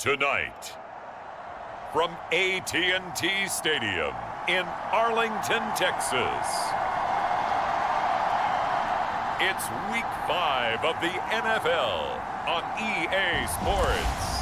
Tonight, from AT&T Stadium in Arlington, Texas, it's Week 5 of the NFL on EA Sports.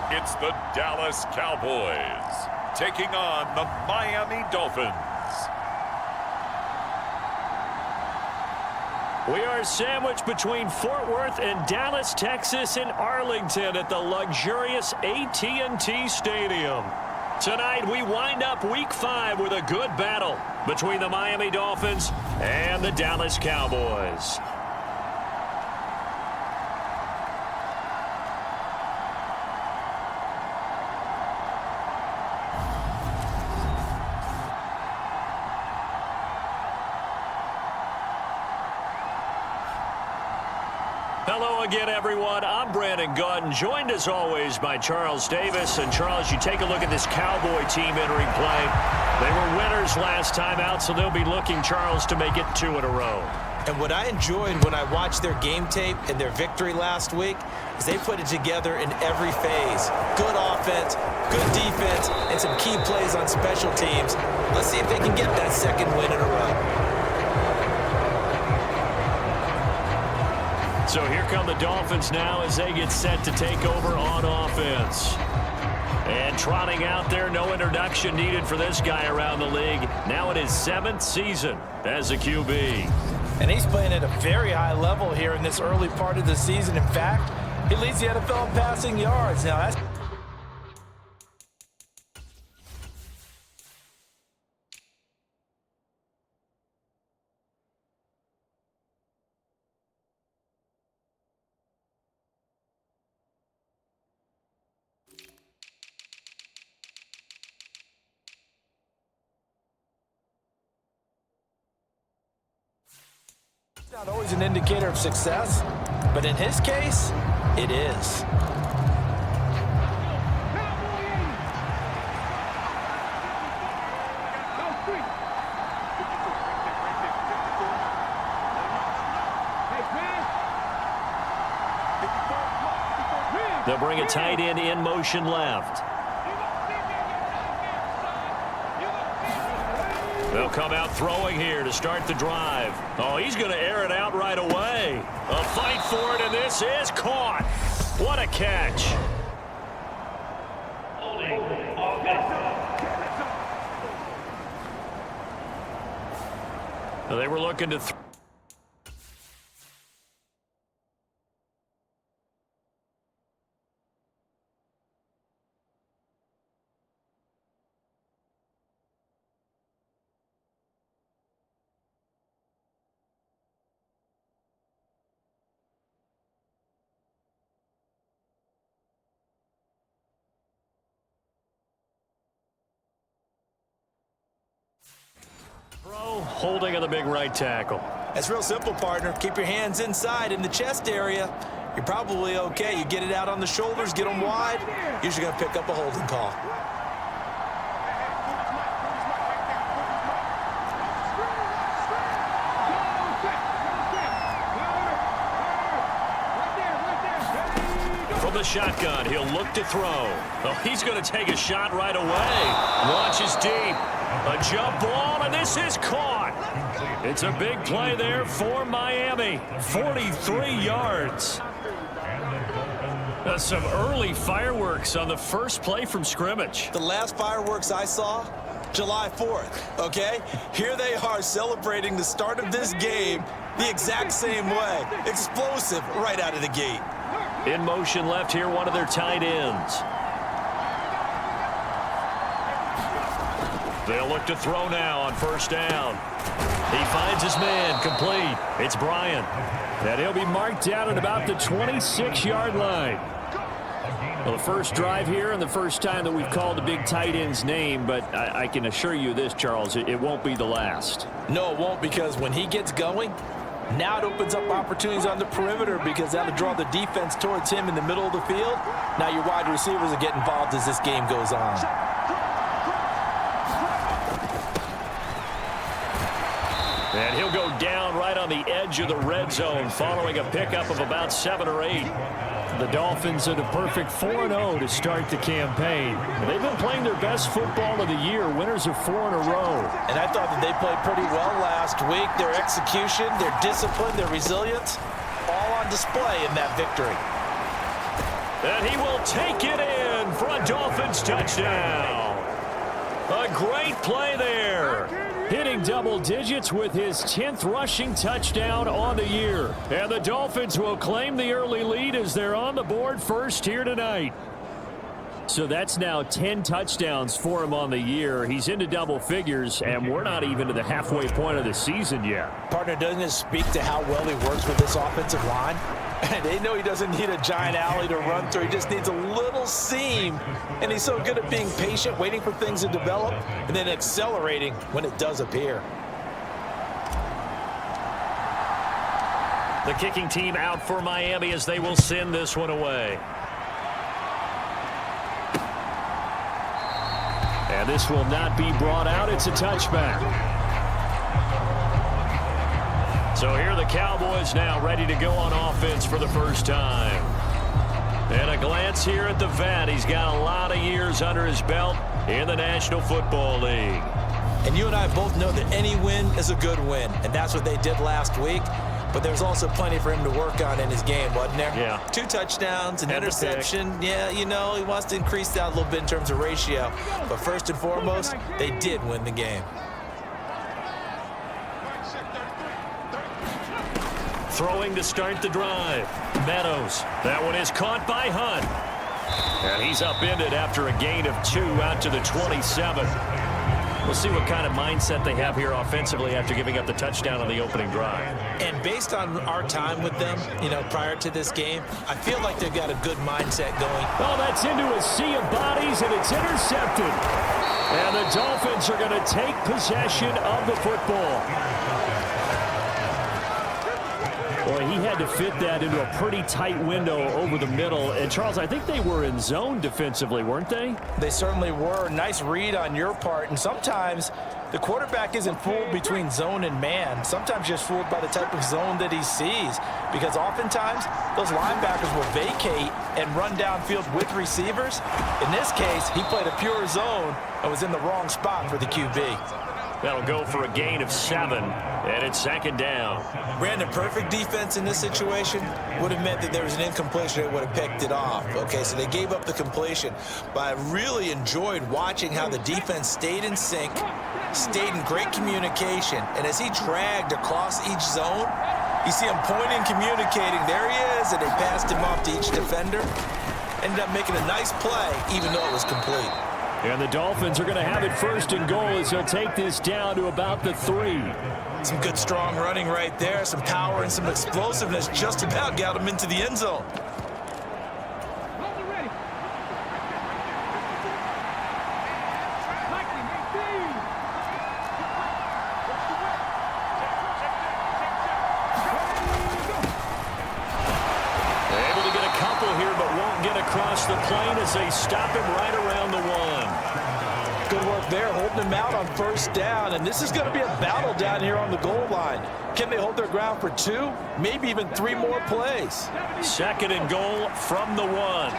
It's the Dallas Cowboys taking on the Miami Dolphins. We are sandwiched between Fort Worth and Dallas, Texas, and Arlington at the luxurious AT&T Stadium. Tonight, we wind up Week 5 with a good battle between the Miami Dolphins and the Dallas Cowboys. Hello again, everyone. I'm Brandon Gautin, joined as always by Charles Davis. And Charles, you take a look at this Cowboy team entering play. They were winners last time out, so they'll be looking, Charles, to make it 2 in a row. And what I enjoyed when I watched their game tape and their victory last week is they put it together in every phase. Good offense, good defense, and some key plays on special teams. Let's see if they can get that second win in a row. So here come the Dolphins now as they get set to take over on offense. And trotting out there, no introduction needed for this guy around the league. Now in his 7th season as a QB. And he's playing at a very high level here in this early part of the season. In fact, he leads the NFL in passing yards. Now that's not always an indicator of success, but in his case, it is. They'll bring a tight end in motion left. They'll come out throwing here to start the drive. Oh, he's going to air it out right away. A fight for it, and this is caught. What a catch. They were looking to holding of the big right tackle. That's real simple, partner. Keep your hands inside in the chest area. You're probably okay. You get it out on the shoulders, get them wide. Usually going to pick up a holding call. From the shotgun, he'll look to throw. Oh, he's going to take a shot right away. Launches deep. A jump ball, and this is caught. It's a big play there for Miami. 43 yards. Some early fireworks on the first play from scrimmage. The last fireworks I saw, July 4th, okay? Here they are celebrating the start of this game the exact same way. Explosive right out of the gate. In motion left here, one of their tight ends. They'll look to throw now on first down. He finds his man, complete. It's Bryant. And he'll be marked down at about the 26-yard line. Well, the first drive here and the first time that we've called the big tight end's name, but I can assure you this, Charles, it won't be the last. No, it won't, because when he gets going, Now it opens up opportunities on the perimeter because that'll draw the defense towards him in the middle of the field. Now your wide receivers will get involved as this game goes on. And he'll go down right on the edge of the red zone following a pickup of about 7 or 8. The Dolphins at a perfect 4-0 to start the campaign. They've been playing their best football of the year, winners of 4 in a row. And I thought that they played pretty well last week. Their execution, their discipline, their resilience, all on display in that victory. And he will take it in for a Dolphins touchdown. A great play there. Hitting double digits with his 10th rushing touchdown on the year. And the Dolphins will claim the early lead as they're on the board first here tonight. So that's now 10 touchdowns for him on the year. He's into double figures, and we're not even to the halfway point of the season yet. Partner, doesn't it speak to how well he works with this offensive line? They know he doesn't need a giant alley to run through. He just needs a little seam. And he's so good at being patient, waiting for things to develop, and then accelerating when it does appear. The kicking team out for Miami as they will send this one away. And this will not be brought out. It's a touchback. So here are the Cowboys now ready to go on offense for the first time. And a glance here at the vet. He's got a lot of years under his belt in the National Football League. And you and I both know that any win is a good win, and that's what they did last week. But there's also plenty for him to work on in his game, wasn't there? Yeah. 2 touchdowns, an interception. Yeah, you know, he wants to increase that a little bit in terms of ratio. But first and foremost, they did win the game. Throwing to start the drive. Meadows. That one is caught by Hunt. And he's upended after a gain of 2 out to the 27. We'll see what kind of mindset they have here offensively after giving up the touchdown on the opening drive. And based on our time with them, you know, prior to this game, I feel like they've got a good mindset going. Oh, that's into a sea of bodies, and it's intercepted. And the Dolphins are going to take possession of the football. Boy, he had to fit that into a pretty tight window over the middle. And, Charles, I think they were in zone defensively, weren't they? They certainly were. Nice read on your part. And sometimes the quarterback isn't fooled between zone and man. Sometimes just fooled by the type of zone that he sees. Because oftentimes, those linebackers will vacate and run downfield with receivers. In this case, he played a pure zone and was in the wrong spot for the QB. That'll go for a gain of 7, and it's 2nd down. Brandon, perfect defense in this situation would have meant that there was an incompletion that would have picked it off. Okay, so they gave up the completion. But I really enjoyed watching how the defense stayed in sync, stayed in great communication. And as he dragged across each zone, you see him pointing, communicating. There he is, and they passed him off to each defender. Ended up making a nice play, even though it was complete. And the Dolphins are going to have it 1st and goal as they'll take this down to about the 3. Some good, strong running right there. Some power and some explosiveness just about got him into the end zone. Able to get a couple here, but won't get across the plane as they stop him right around the 1. Good work there, holding him out on 1st down. And this is going to be a battle down here on the goal line. Can they hold their ground for 2, maybe even 3 more plays? 2nd and goal from the 1.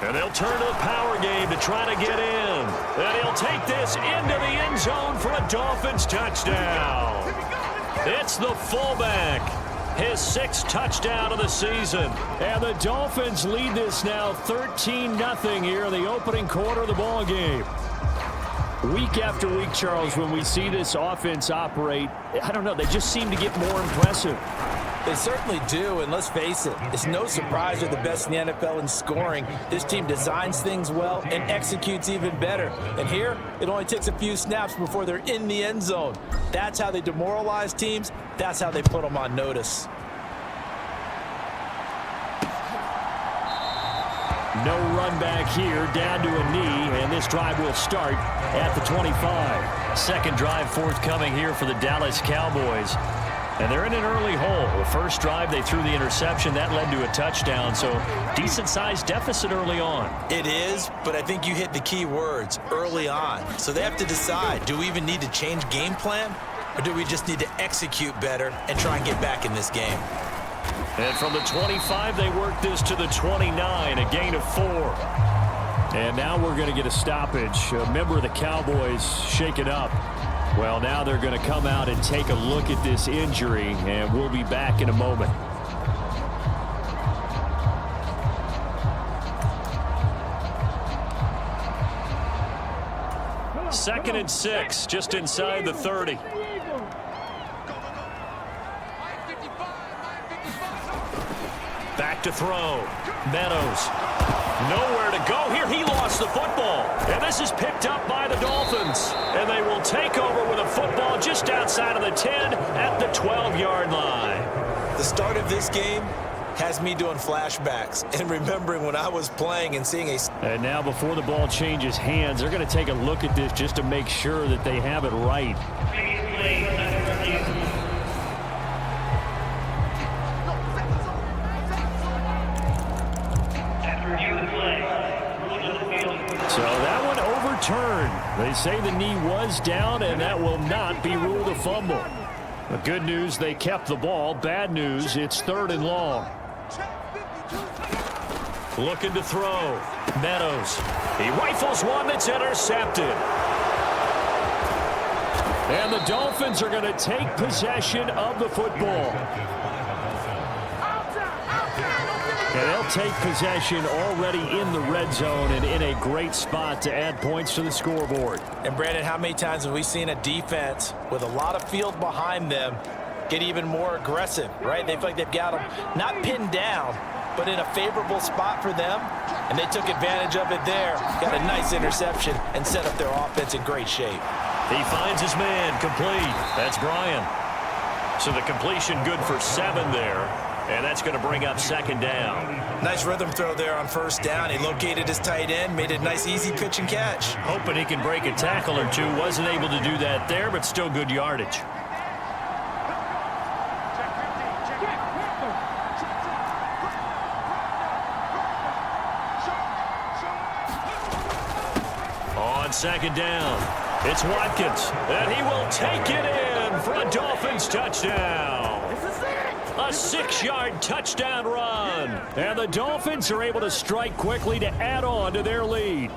And they'll turn to the power game to try to get in. And he'll take this into the end zone for a Dolphins touchdown. It's the fullback. His 6th touchdown of the season. And the Dolphins lead this now 13-0 here in the opening quarter of the ball game. Week after week, Charles, when we see this offense operate, I don't know, they just seem to get more impressive. They certainly do, and let's face it, it's no surprise they're the best in the NFL in scoring. This team designs things well and executes even better. And here, it only takes a few snaps before they're in the end zone. That's how they demoralize teams. That's how they put them on notice. No run back here down to a knee, and this drive will start at the 25. Second drive forthcoming here for the Dallas Cowboys. And they're in an early hole. The first drive, they threw the interception. That led to a touchdown, so decent-sized deficit early on. It is, but I think you hit the key words, early on. So they have to decide, do we even need to change game plan, or do we just need to execute better and try and get back in this game? And from the 25, they work this to the 29, a gain of 4. And now we're going to get a stoppage. A member of the Cowboys shaken up. Well, now they're going to come out and take a look at this injury, and we'll be back in a moment. Second and 6, just inside the 30. Back to throw. Meadows. Nowhere to go here. He lost the football. And this is picked up by the Dolphins. And they will take over with a football just outside of the 10 at the 12-yard line. The start of this game has me doing flashbacks and remembering when I was playing and seeing a... And now before the ball changes hands, they're going to take a look at this just to make sure that they have it right. So that one overturned. They say the knee was down, and that will not be ruled a fumble. But good news, they kept the ball. Bad news, it's 3rd and long. Looking to throw. Meadows. He rifles one that's intercepted. And the Dolphins are going to take possession of the football. And they'll take possession already in the red zone and in a great spot to add points to the scoreboard. And Brandon, how many times have we seen a defense with a lot of field behind them get even more aggressive, right? They feel like they've got them not pinned down, but in a favorable spot for them, and they took advantage of it there, got a nice interception, and set up their offense in great shape. He finds his man, complete. That's Brian. So the completion good for 7 there, and that's going to bring up 2nd down. Nice rhythm throw there on 1st down. He located his tight end, made a nice easy pitch and catch. Hoping he can break a tackle or two. Wasn't able to do that there, but still good yardage. On 2nd down, it's Watkins, and he will take it in for a Dolphins touchdown. A 6-yard touchdown run. And the Dolphins are able to strike quickly to add on to their lead.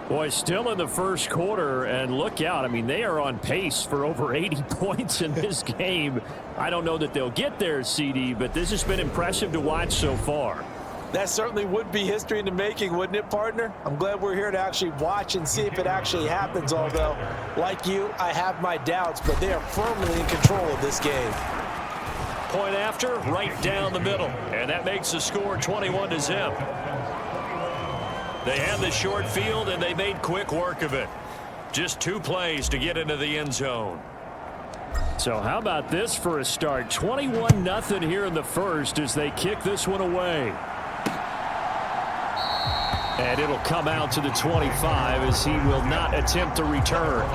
Boy, still in the first quarter, and look out. I mean, they are on pace for over 80 points in this game. I don't know that they'll get there, CD, but this has been impressive to watch so far. That certainly would be history in the making, wouldn't it, partner? I'm glad we're here to actually watch and see if it actually happens, although, like you, I have my doubts, but they are firmly in control of this game. Point after, right down the middle. And that makes the score 21-0. They had the short field, and they made quick work of it. Just 2 plays to get into the end zone. So how about this for a start? 21-0 here in the first as they kick this one away. And it'll come out to the 25 as he will not attempt to return.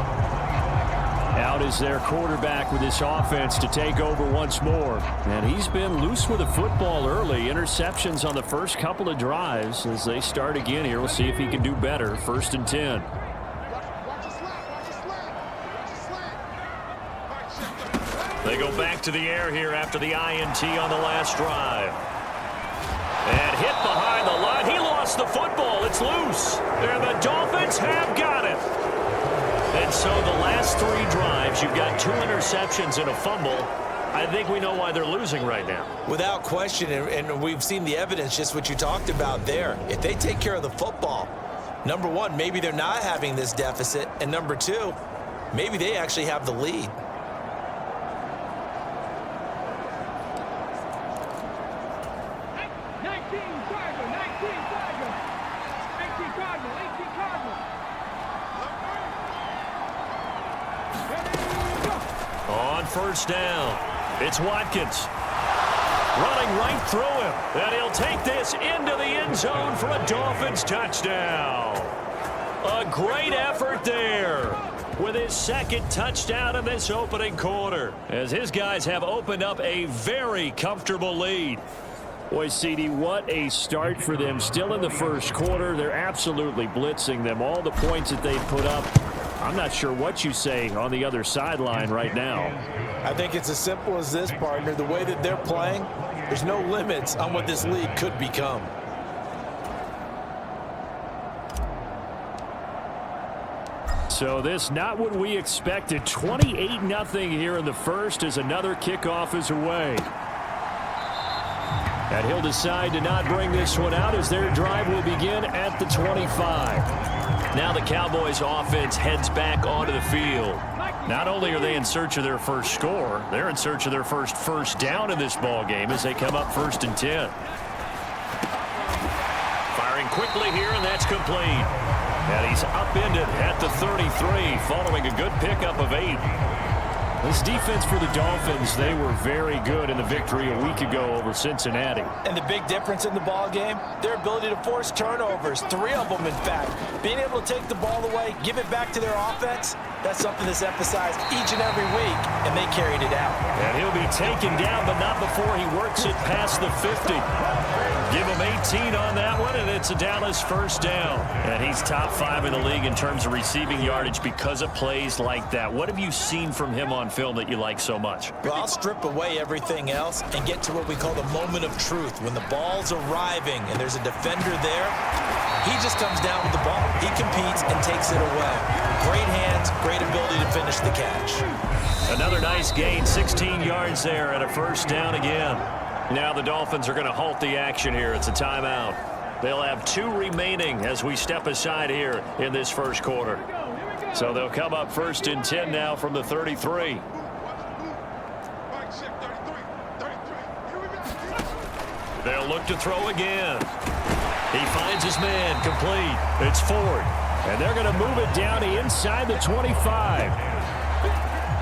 Out is their quarterback with this offense to take over once more. And he's been loose with the football early. Interceptions on the first couple of drives as they start again here. We'll see if he can do better. 1st and 10. They go back to the air here after the INT on the last drive. And hit behind the line. He lost the football. It's loose. And the Dolphins have got it. And so the last 3 drives, you've got 2 interceptions and a fumble. I think we know why they're losing right now. Without question, and we've seen the evidence, just what you talked about there. If they take care of the football, number 1, maybe they're not having this deficit. And number 2, maybe they actually have the lead. On 1st down, it's Watkins. Running right through him. And he'll take this into the end zone for a Dolphins touchdown. A great effort there with his second touchdown in this opening quarter, as his guys have opened up a very comfortable lead. Boy, CD, what a start for them. Still in the first quarter. They're absolutely blitzing them. All the points that they put up, I'm not sure what you say on the other sideline right now. I think it's as simple as this, partner. The way that they're playing, there's no limits on what this league could become. So this not what we expected. 28-0 here in the first as another kickoff is away. And he'll decide to not bring this one out as their drive will begin at the 25. Now the Cowboys offense heads back onto the field. Not only are they in search of their first score, they're in search of their first down in this ball game as they come up 1st and 10. Firing quickly here, and that's complete. And he's upended at the 33 following a good pickup of 8. This defense for the Dolphins, they were very good in the victory a week ago over Cincinnati. And the big difference in the ball game, their ability to force turnovers, 3 of them in fact. Being able to take the ball away, give it back to their offense, that's something that's emphasized each and every week, and they carried it out. And he'll be taken down, but not before he works it past the 50. Give him 18 on that one, and it's a Dallas first down. And he's top 5 in the league in terms of receiving yardage because of plays like that. What have you seen from him on film that you like so much? Well, I'll strip away everything else and get to what we call the moment of truth. When the ball's arriving and there's a defender there, he just comes down with the ball. He competes and takes it away. Great hands, great ability to finish the catch. Another nice gain, 16 yards there and a first down again. Now the Dolphins are going to halt the action here. It's a timeout. They'll have 2 remaining as we step aside here in this first quarter. So they'll come up 1st and 10 now from the 33. They'll look to throw again. He finds his man, complete. It's Ford. And they're going to move it down to inside the 25.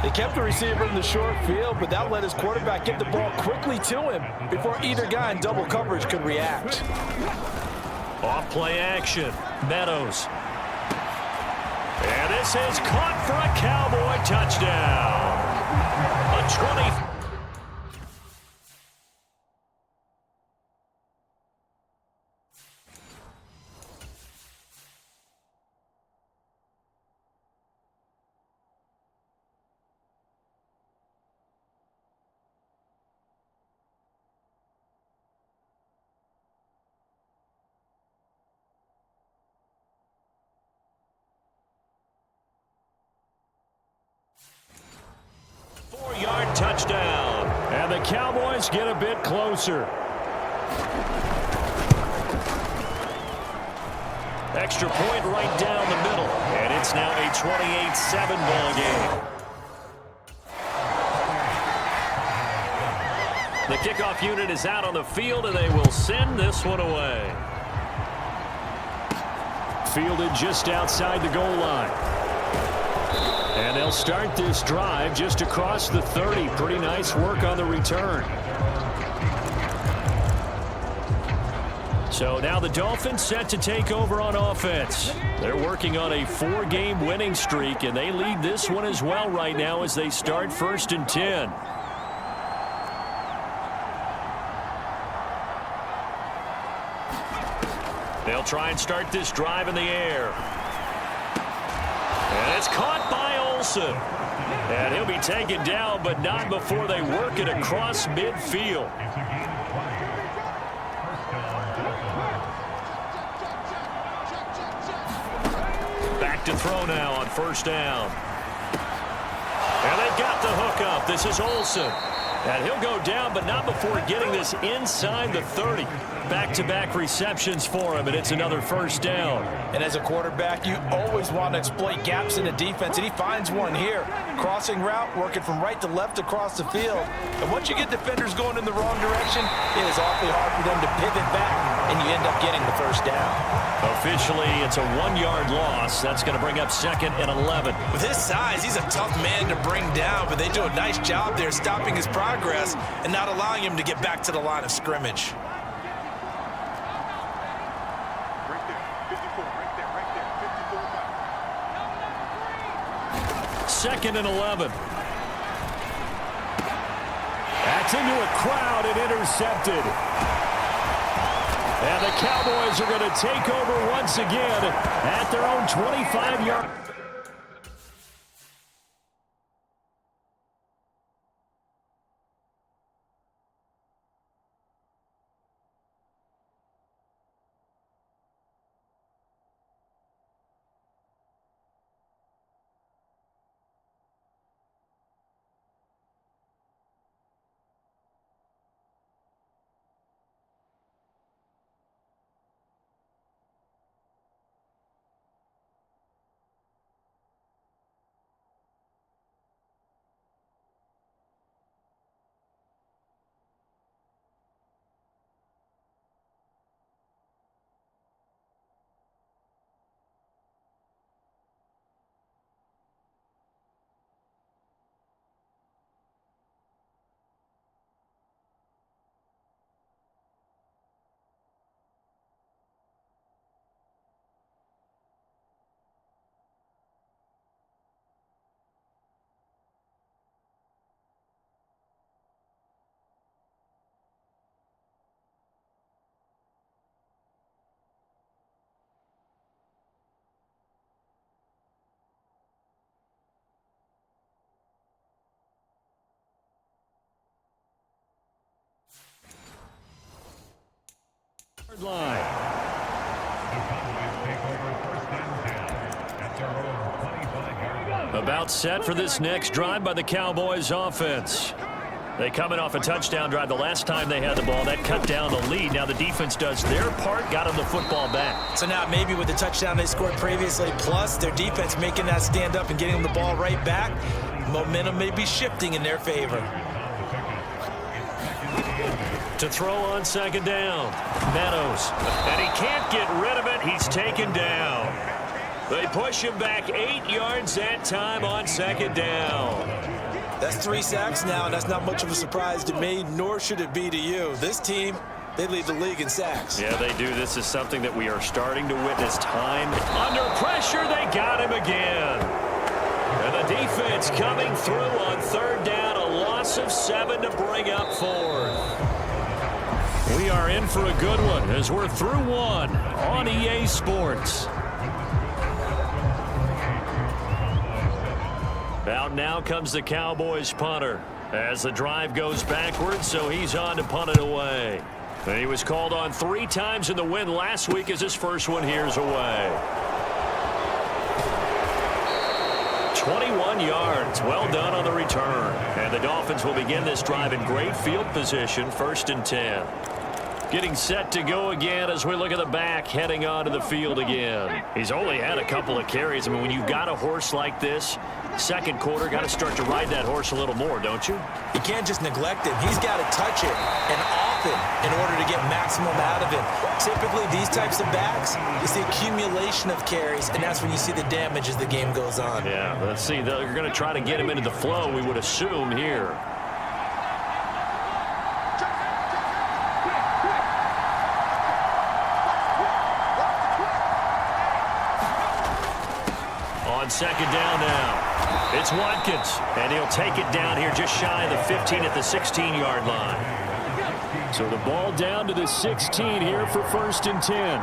They kept the receiver in the short field, but that let his quarterback get the ball quickly to him before either guy in double coverage could react. Off play action. Meadows. And this is caught for a Cowboy touchdown. A 20. Touchdown. And the Cowboys get a bit closer. Extra point right down the middle. And it's now a 28-7 ball game. The kickoff unit is out on the field, and they will send this one away. Fielded just outside the goal line. And they'll start this drive just across the 30. Pretty nice work on the return. So now the Dolphins set to take over on offense. They're working on a 4-game winning streak, and they lead this one as well right now as they start 1st and 10. They'll try and start this drive in the air. And it's caught by Olsen. And he'll be taken down, but not before they work it across midfield. Back to throw now on 1st down. And they've got the hook up. This is Olsen. And he'll go down, but not before getting this inside the 30. Back-to-back receptions for him, and it's another 1st down. And as a quarterback, you always want to exploit gaps in the defense, and he finds one here. Crossing route, working from right to left across the field. And once you get defenders going in the wrong direction, it is awfully hard for them to pivot back and you end up getting the first down. Officially, it's a 1-yard loss. That's going to bring up 2nd and 11. With his size, he's a tough man to bring down, but they do a nice job there stopping his progress and not allowing him to get back to the line of scrimmage. Second and 11. That's into a crowd and intercepted. And the Cowboys are going to take over once again at their own 25-yard. Line. About set for this next drive by the Cowboys offense. They coming off a touchdown drive the last time they had the ball. That cut down the lead. Now the defense does their part, got them the football back. So now maybe with the touchdown they scored previously, plus their defense making that stand up and getting them the ball right back, momentum may be shifting in their favor. To throw on second down, Meadows. And he can't get rid of it. He's taken down. They push him back 8 yards that time on second down. That's 3 sacks now, and that's not much of a surprise to me, nor should it be to you. This team, they lead the league in sacks. Yeah, they do. This is something that we are starting to witness time. Under pressure, they got him again. And the defense coming through on third down. A loss of 7 to bring up 4th. We are in for a good one as we're through one on EA Sports. Out now comes the Cowboys punter as the drive goes backwards, so he's on to punt it away. And he was called on 3 times in the win last week as his first one here's away. 21 yards. Well done on the return. And the Dolphins will begin this drive in great field position, 1st and 10. Getting set to go again as we look at the back, heading onto the field again. He's only had a couple of carries. I mean, when you've got a horse like this, second quarter, got to start to ride that horse a little more, don't you? You can't just neglect him. He's got to touch it, and often, in order to get maximum out of it. Typically, these types of backs, it's the accumulation of carries, and that's when you see the damage as the game goes on. Yeah, let's see. They're going to try to get him into the flow, we would assume, here. Second down now. It's Watkins, and he'll take it down here just shy of the 15 at the 16-yard line. So the ball down to the 16 here for 1st and 10.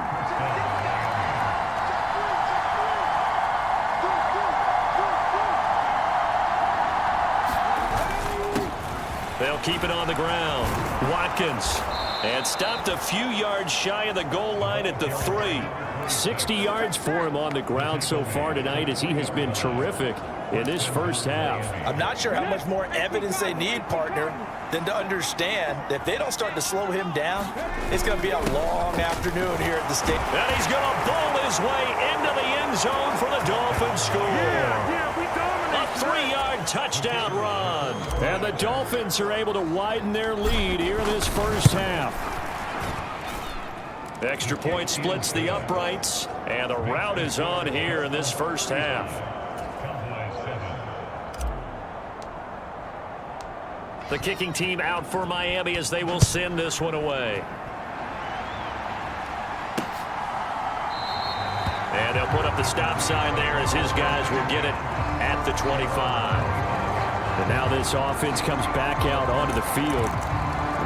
They'll keep it on the ground. Watkins, and stopped a few yards shy of the goal line at the 3. 60 yards for him on the ground so far tonight as he has been terrific in this first half. I'm not sure how much more evidence they need, partner, than to understand that if they don't start to slow him down, it's going to be a long afternoon here at the stadium. And he's going to bowl his way into the end zone for the Dolphins score. A 3-yard touchdown run. And the Dolphins are able to widen their lead here in this first half. Extra point splits the uprights, and a rout is on here in this first half. The kicking team out for Miami as they will send this one away. And they'll put up the stop sign there as his guys will get it at the 25. And now this offense comes back out onto the field.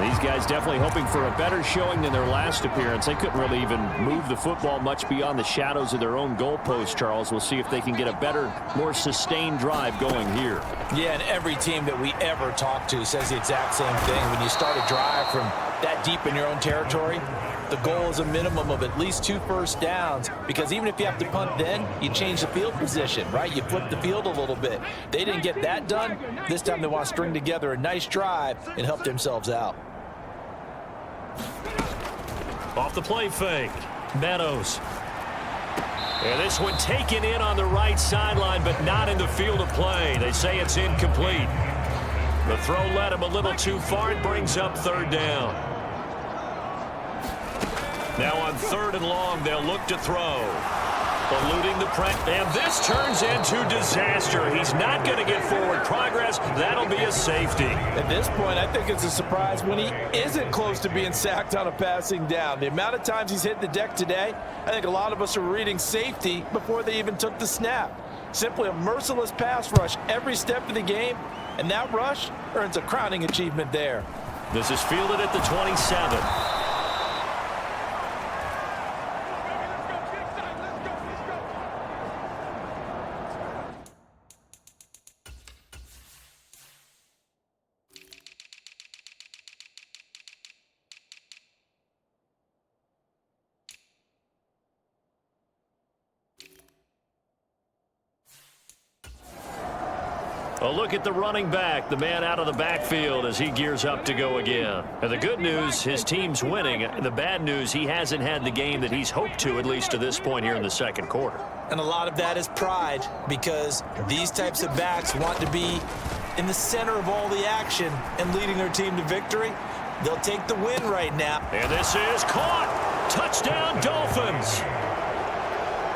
These guys definitely hoping for a better showing than their last appearance. They couldn't really even move the football much beyond the shadows of their own goalpost, Charles. We'll see if they can get a better, more sustained drive going here. Yeah, and every team that we ever talk to says the exact same thing. When you start a drive from that deep in your own territory, the goal is a minimum of at least 2 first downs, because even if you have to punt then, you change the field position, right? You flip the field a little bit. They didn't get that done. This time they want to string together a nice drive and help themselves out. Off the play fake, Meadows. And this one taken in on the right sideline, but not in the field of play. They say it's incomplete. The throw led him a little too far. It brings up 3rd down. Now on 3rd and long, they'll look to throw. Eluding the press, and this turns into disaster. He's not going to get forward progress. That'll be a safety. At this point, I think it's a surprise when he isn't close to being sacked on a passing down. The amount of times he's hit the deck today, I think a lot of us are reading safety before they even took the snap. Simply a merciless pass rush every step of the game, and that rush earns a crowning achievement there. This is fielded at the 27. A look at the running back, the man out of the backfield as he gears up to go again. And the good news, his team's winning. The bad news, he hasn't had the game that he's hoped to, at least to this point here in the 2nd quarter. And a lot of that is pride, because these types of backs want to be in the center of all the action and leading their team to victory. They'll take the win right now. And this is caught. Touchdown, Dolphins.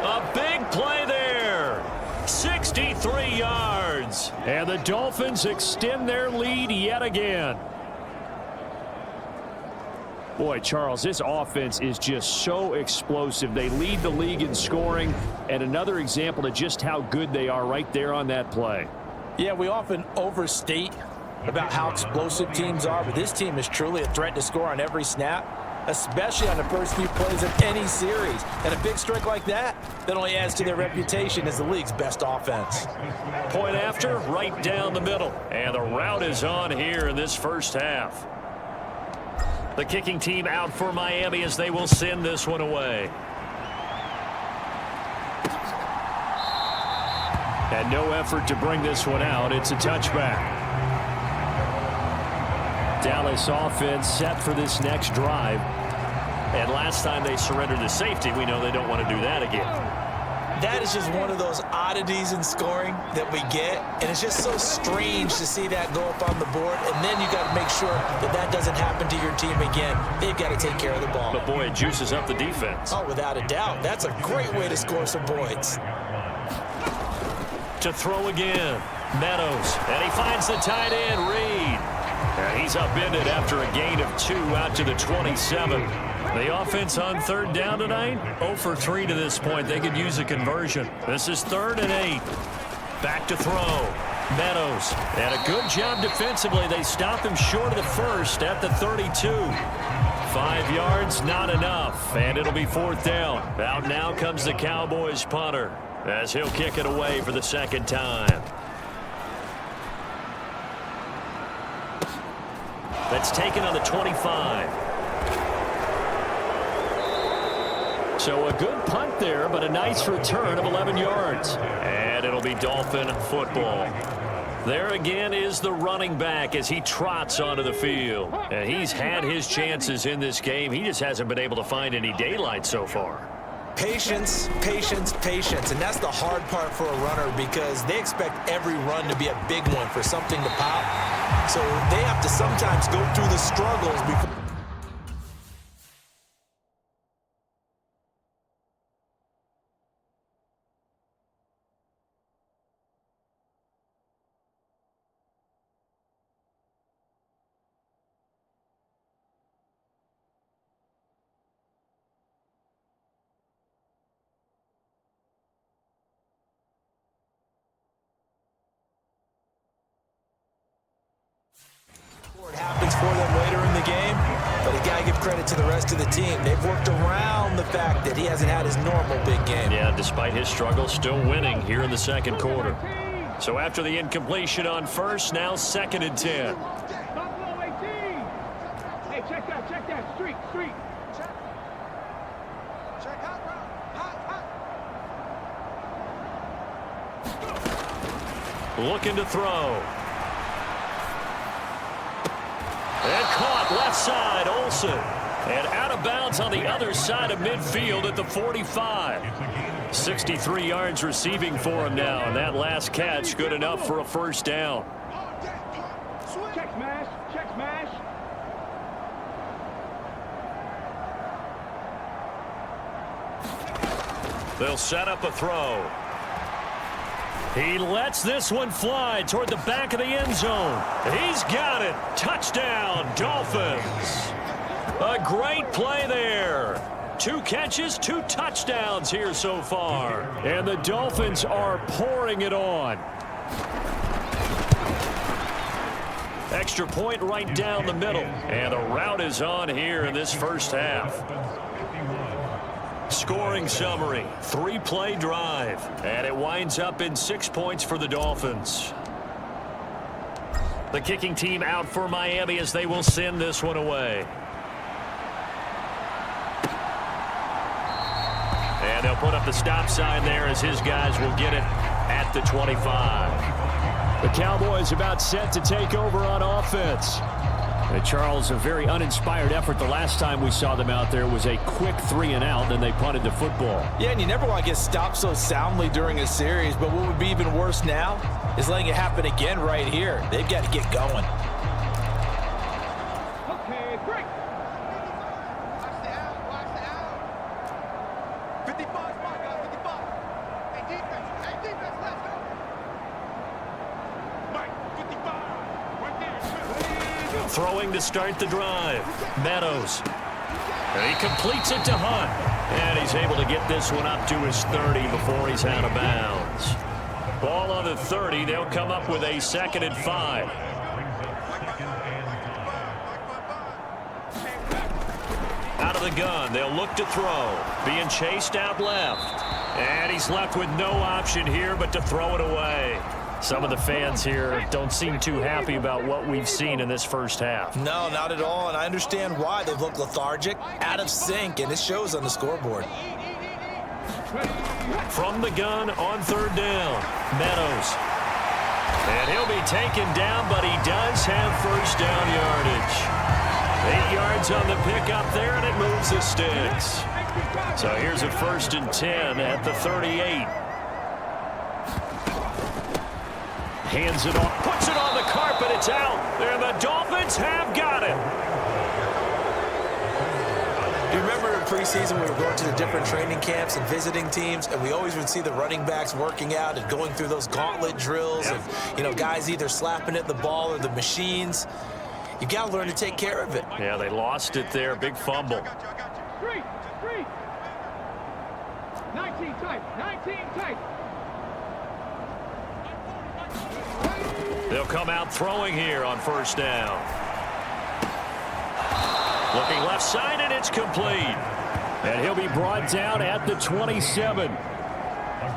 A big play there. 63 yards. And the Dolphins extend their lead yet again. Boy, Charles, this offense is just so explosive. They lead the league in scoring, and another example of just how good they are right there on that play. Yeah, we often overstate about how explosive teams are, but this team is truly a threat to score on every snap, especially on the first few plays of any series. And a big strike like that only adds to their reputation as the league's best offense. Point after, right down the middle. And the rout is on here in this first half. The kicking team out for Miami as they will send this one away. And no effort to bring this one out. It's a touchback. Dallas offense set for this next drive. And last time they surrendered the safety, we know they don't want to do that again. That is just one of those oddities in scoring that we get, and it's just so strange to see that go up on the board, and then you got to make sure that that doesn't happen to your team again. They've got to take care of the ball. But boy, it juices up the defense. Oh, without a doubt. That's a great way to score some points. To throw again, Meadows, and he finds the tight end, Reed. And he's upended after a gain of 2 out to the 27. The offense on 3rd down tonight, 0 for 3 to this point. They could use a conversion. This is 3rd and 8. Back to throw. Meadows. And a good job defensively. They stop him short of the first at the 32. 5 yards, not enough. And it'll be 4th down. Out now comes the Cowboys punter as he'll kick it away for the 2nd time. That's taken on the 25. So a good punt there, but a nice return of 11 yards. And it'll be Dolphin football. There again is the running back as he trots onto the field. And he's had his chances in this game. He just hasn't been able to find any daylight so far. Patience, patience, patience. And that's the hard part for a runner, because they expect every run to be a big one for something to pop. So they have to sometimes go through the struggles before for them later in the game, but you got to give credit to the rest of the team. They've worked around the fact that he hasn't had his normal big game. Yeah, despite his struggles, still winning here in the second quarter. So after the incompletion on first, now 2nd and 10. Hey, check that, street. Looking to throw. And caught left side, Olsen. And out of bounds on the other side of midfield at the 45. 63 yards receiving for him now, and that last catch good enough for a first down. Check smash. They'll set up a throw. He lets this one fly toward the back of the end zone. He's got it. Touchdown, Dolphins. A great play there. 2 catches, 2 touchdowns here so far. And the Dolphins are pouring it on. Extra point right down the middle. And the route is on here in this first half. Scoring summary, 3-play drive. And it winds up in 6 points for the Dolphins. The kicking team out for Miami as they will send this one away. And they'll put up the stop sign there as his guys will get it at the 25. The Cowboys about set to take over on offense. Charles, a very uninspired effort. The last time we saw them out there was a quick 3-and-out, then they punted the football. Yeah, and you never want to get stopped so soundly during a series, but what would be even worse now is letting it happen again right here. They've got to get going. Okay, break. Watch the out. 55 spot, guys, 55. Hey, defense, let's go. Mike, 55. Right there. Throwing to start the drive. Meadows. He completes it to Hunt. And he's able to get this one up to his 30 before he's out of bounds. Ball on the 30. They'll come up with a 2nd and 5. Out of the gun. They'll look to throw. Being chased out left. And he's left with no option here but to throw it away. Some of the fans here don't seem too happy about what we've seen in this first half. No, not at all, and I understand why. They've looked lethargic, out of sync, and it shows on the scoreboard. From the gun on 3rd down, Meadows. And he'll be taken down, but he does have first down yardage. 8 yards on the pickup there, and it moves the sticks. So here's a 1st and 10 at the 38. Hands it off, puts it on the carpet, it's out. And the Dolphins have got it. Do you remember in preseason we were going to the different training camps and visiting teams, and we always would see the running backs working out and going through those gauntlet drills, and, you know, guys either slapping at the ball or the machines. You've got to learn to take care of it. Yeah, they lost it there. Big fumble. Street. 19 tight. They'll come out throwing here on 1st down. Looking left side, and it's complete. And he'll be brought down at the 27.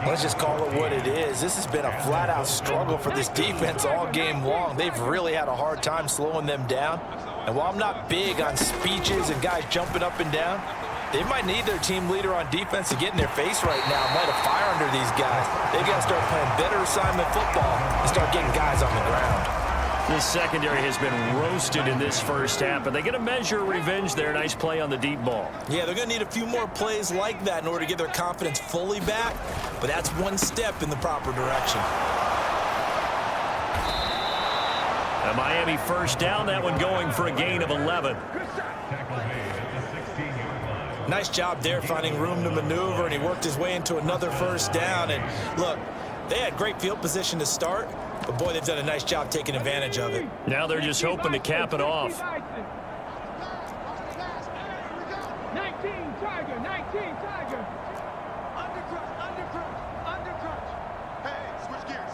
Let's just call it what it is. This has been a flat-out struggle for this defense all game long. They've really had a hard time slowing them down. And while I'm not big on speeches and guys jumping up and down, they might need their team leader on defense to get in their face right now, light a fire under these guys. They've got to start playing better assignment football and start getting guys on the ground. The secondary has been roasted in this first half, but they get a measure of revenge there. Nice play on the deep ball. Yeah, they're going to need a few more plays like that in order to get their confidence fully back, but that's one step in the proper direction. A Miami first down, that one going for a gain of 11. Nice job there finding room to maneuver, and he worked his way into another first down. And look, they had great field position to start, but boy, they've done a nice job taking advantage of it. Now they're just hoping to cap it off. 19 Tiger. Undercrunch. Hey, switch gears.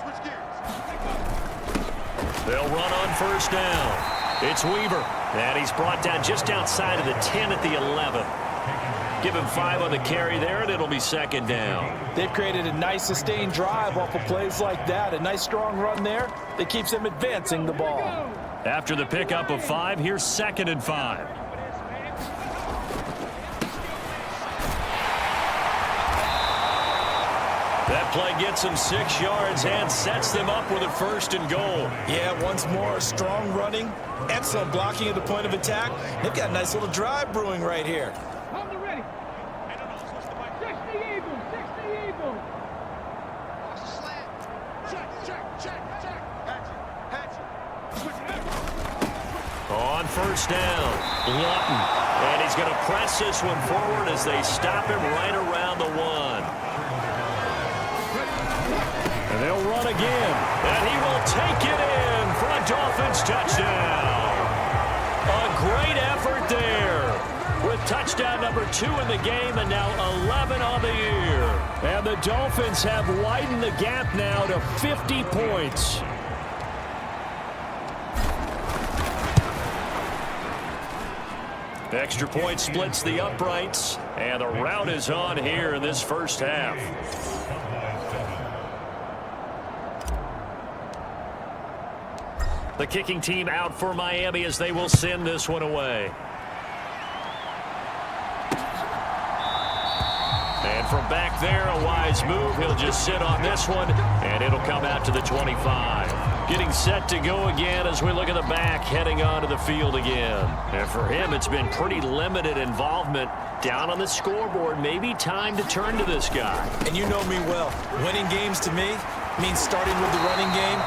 They'll run on 1st down. It's Weaver. And he's brought down just outside of the 10 at the 11. Give him 5 on the carry there, and it'll be second down. They've created a nice sustained drive off of plays like that. A nice strong run there that keeps them advancing the ball. After the pickup of 5, here's 2nd and 5. That play gets them 6 yards and sets them up with a 1st and goal. Yeah, once more, strong running, excellent blocking at the point of attack. They've got a nice little drive brewing right here. Hold it ready. 60 Eagles, 60 Eagles. Slant. Check. Hatch it. Switch it back. On 1st down, Lutton. And he's going to press this one forward as they stop him right around the 1. And they'll run again. And he will take it in for a Dolphins touchdown. A great effort there with touchdown number 2 in the game and now 11 on the year. And the Dolphins have widened the gap now to 50 points. Extra point splits the uprights, and the route is on here in this first half. The kicking team out for Miami as they will send this one away. And from back there, a wise move. He'll just sit on this one, and it'll come out to the 25. Getting set to go again as we look at the back, heading onto the field again. And for him, it's been pretty limited involvement down on the scoreboard. Maybe time to turn to this guy. And you know me well. Winning games to me means starting with the running game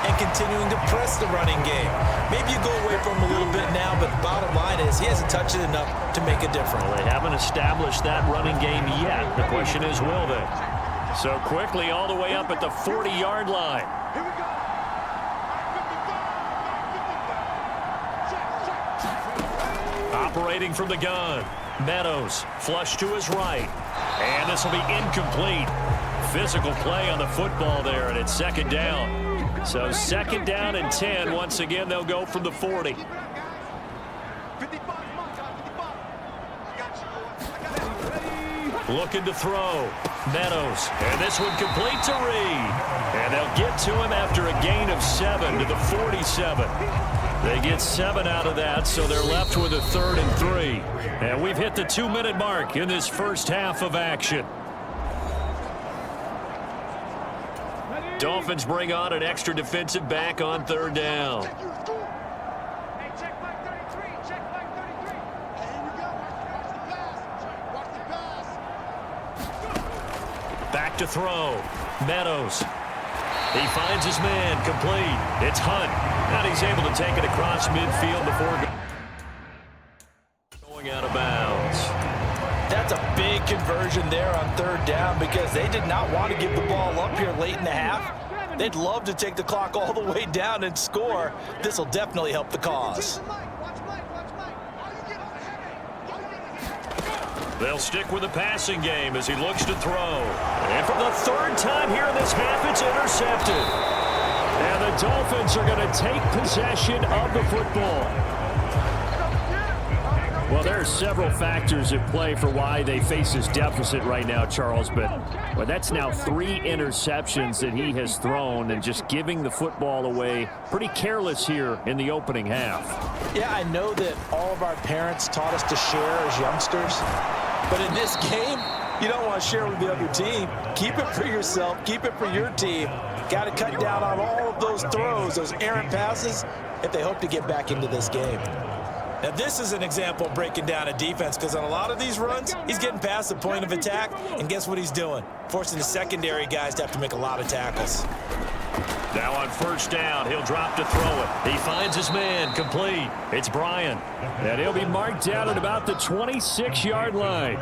and continuing to press the running game. Maybe you go away from him a little bit now, but the bottom line is he hasn't touched it enough to make a difference. Well, they haven't established that running game yet. The question is, will they? So quickly all the way up at the 40-yard line. Here we go. Operating from the gun. Meadows, flush to his right. And this will be incomplete. Physical play on the football there, and it's 2nd down. So 2nd down and 10. Once again, they'll go from the 40. Looking to throw. Meadows. And this one complete to Reed. And they'll get to him after a gain of 7 to the 47. They get 7 out of that, so they're left with a 3rd and 3. And we've hit the 2-minute mark in this first half of action. Dolphins bring on an extra defensive back on 3rd down. Hey, check back 33. Check back 33. Here we go. Watch the pass. Back to throw. Meadows. He finds his man complete. It's Hunt. And he's able to take it across midfield before going out of bounds. That's a big conversion there on 3rd down because they did not want to give the ball up here late in the half. They'd love to take the clock all the way down and score. This will definitely help the cause. They'll stick with the passing game as he looks to throw. And for the 3rd time here in this half, it's intercepted. And the Dolphins are going to take possession of the football. Well, there are several factors at play for why they face this deficit right now, Charles, but that's now 3 interceptions that he has thrown and just giving the football away pretty careless here in the opening half. Yeah, I know that all of our parents taught us to share as youngsters, but in this game, you don't want to share with the other team. Keep it for yourself. Keep it for your team. Got to cut down on all of those throws, those errant passes, if they hope to get back into this game. Now, this is an example of breaking down a defense because on a lot of these runs, he's getting past the point of attack, and guess what he's doing? Forcing the secondary guys to have to make a lot of tackles. Now on 1st down, he'll drop to throw it. He finds his man complete. It's Bryan. And he'll be marked down at about the 26-yard line.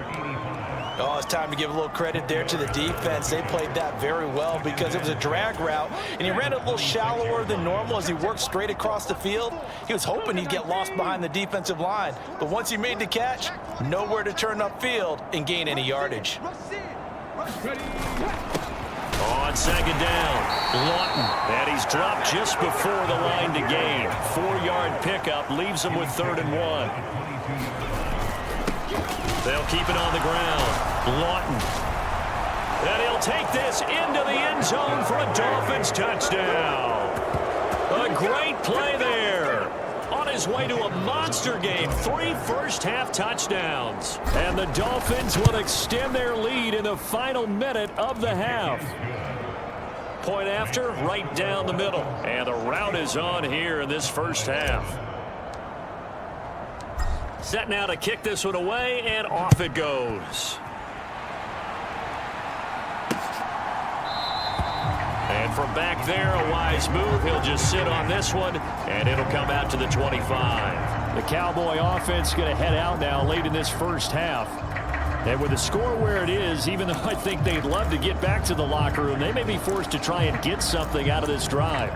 Oh, it's time to give a little credit there to the defense. They played that very well because it was a drag route, and he ran it a little shallower than normal as he worked straight across the field. He was hoping he'd get lost behind the defensive line, but once he made the catch, nowhere to turn upfield and gain any yardage. On second down. Lawton, and he's dropped just before the line to gain. 4-yard pickup leaves him with 3rd and 1. They'll keep it on the ground. Lawton. And he'll take this into the end zone for a Dolphins touchdown. A great play there. On his way to a monster game, 3 first-half touchdowns. And the Dolphins will extend their lead in the final minute of the half. Point after, right down the middle. And the route is on here in this first half. Set now to kick this one away, and off it goes. And from back there, a wise move. He'll just sit on this one, and it'll come out to the 25. The Cowboy offense going to head out now late in this first half. And with the score where it is, even though I think they'd love to get back to the locker room, they may be forced to try and get something out of this drive.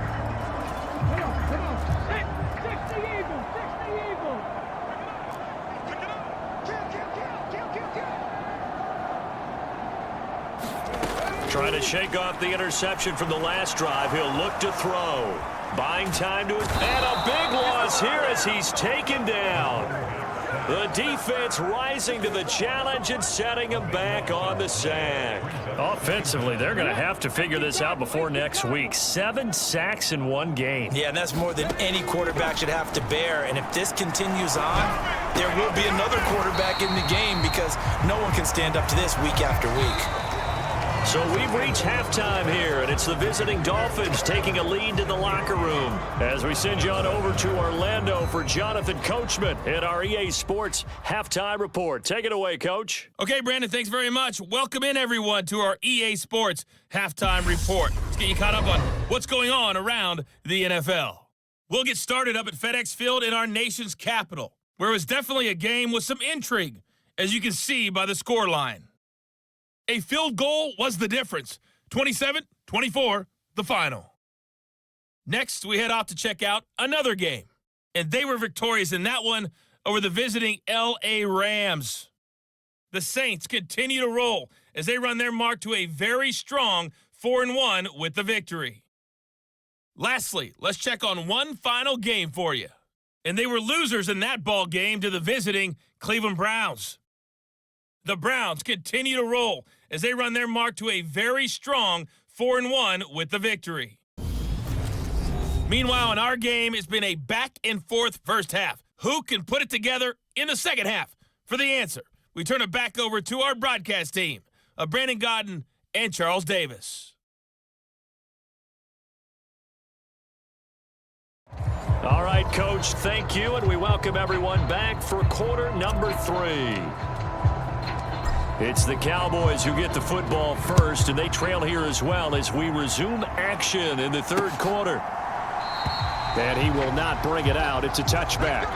Trying to shake off the interception from the last drive. He'll look to throw. Buying time to it. And a big loss here as he's taken down. The defense rising to the challenge and setting him back on the sack. Offensively, they're going to have to figure this out before next week. 7 sacks in one game. Yeah, and that's more than any quarterback should have to bear. And if this continues on, there will be another quarterback in the game because no one can stand up to this week after week. So we've reached halftime here, and it's the visiting Dolphins taking a lead to the locker room. As we send you on over to Orlando for Jonathan Coachman at our EA Sports Halftime Report. Take it away, Coach. Okay, Brandon, thanks very much. Welcome in, everyone, to our EA Sports Halftime Report. Let's get you caught up on what's going on around the NFL. We'll get started up at FedEx Field in our nation's capital, where it was definitely a game with some intrigue, as you can see by the scoreline. A field goal was the difference. 27-24, the final. Next, we head off to check out another game. And they were victorious in that one over the visiting L.A. Rams. The Saints continue to roll as they run their mark to a very strong 4-1 with the victory. Lastly, let's check on one final game for you. And they were losers in that ball game to the visiting Cleveland Browns. The Browns continue to roll as they run their mark to a very strong 4-1 with the victory. Meanwhile, in our game, it's been a back-and-forth first half. Who can put it together in the second half? For the answer, we turn it back over to our broadcast team of Brandon Godden and Charles Davis. All right, Coach, thank you, and we welcome everyone back for quarter number 3. It's the Cowboys who get the football first, and they trail here as well as we resume action in the third quarter. And he will not bring it out. It's a touchback.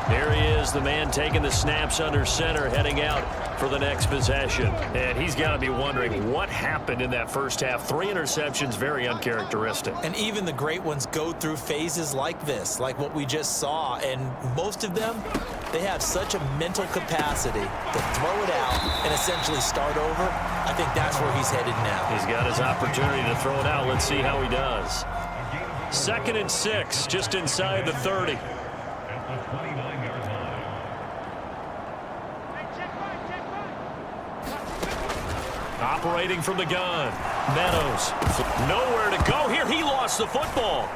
There he is, the man taking the snaps under center, heading out for the next possession. And he's got to be wondering what happened in that first half. 3 interceptions, very uncharacteristic. And even the great ones go through phases like this, like what we just saw. And most of them, they have such a mental capacity to throw it out and essentially start over. I think that's where he's headed now. He's got his opportunity to throw it out. Let's see how he does. 2nd and 6, just inside the 30. Operating from the gun. Meadows. Nowhere to go here. He lost the football.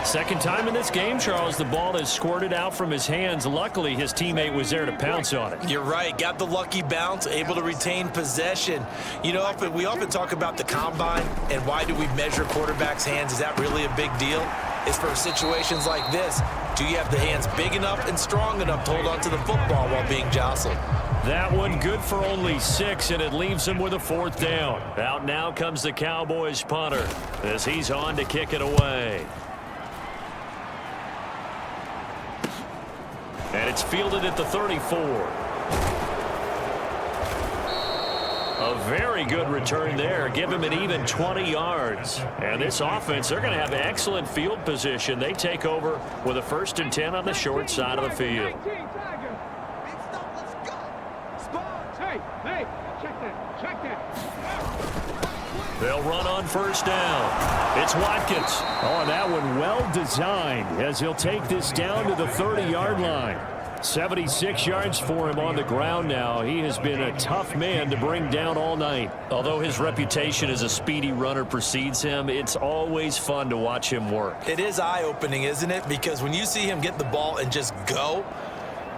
Second time in this game, Charles, the ball has squirted out from his hands. Luckily, his teammate was there to pounce on it. You're right. Got the lucky bounce, able to retain possession. You know, we often talk about the combine and why do we measure quarterbacks' hands. Is that really a big deal? It's for situations like this. Do you have the hands big enough and strong enough to hold on to the football while being jostled? That one good for only 6, and it leaves him with a 4th down. Out now comes the Cowboys punter as he's on to kick it away. And it's fielded at the 34. A very good return there. Give him an even 20 yards. And this offense, they're going to have excellent field position. They take over with a 1st and 10 on the short side of the field. Hey, check that. They'll run on 1st down. It's Watkins. Oh, that one well designed as he'll take this down to the 30-yard line. 76 yards for him on the ground now. He has been a tough man to bring down all night. Although his reputation as a speedy runner precedes him, it's always fun to watch him work. It is eye-opening, isn't it? Because when you see him get the ball and just go,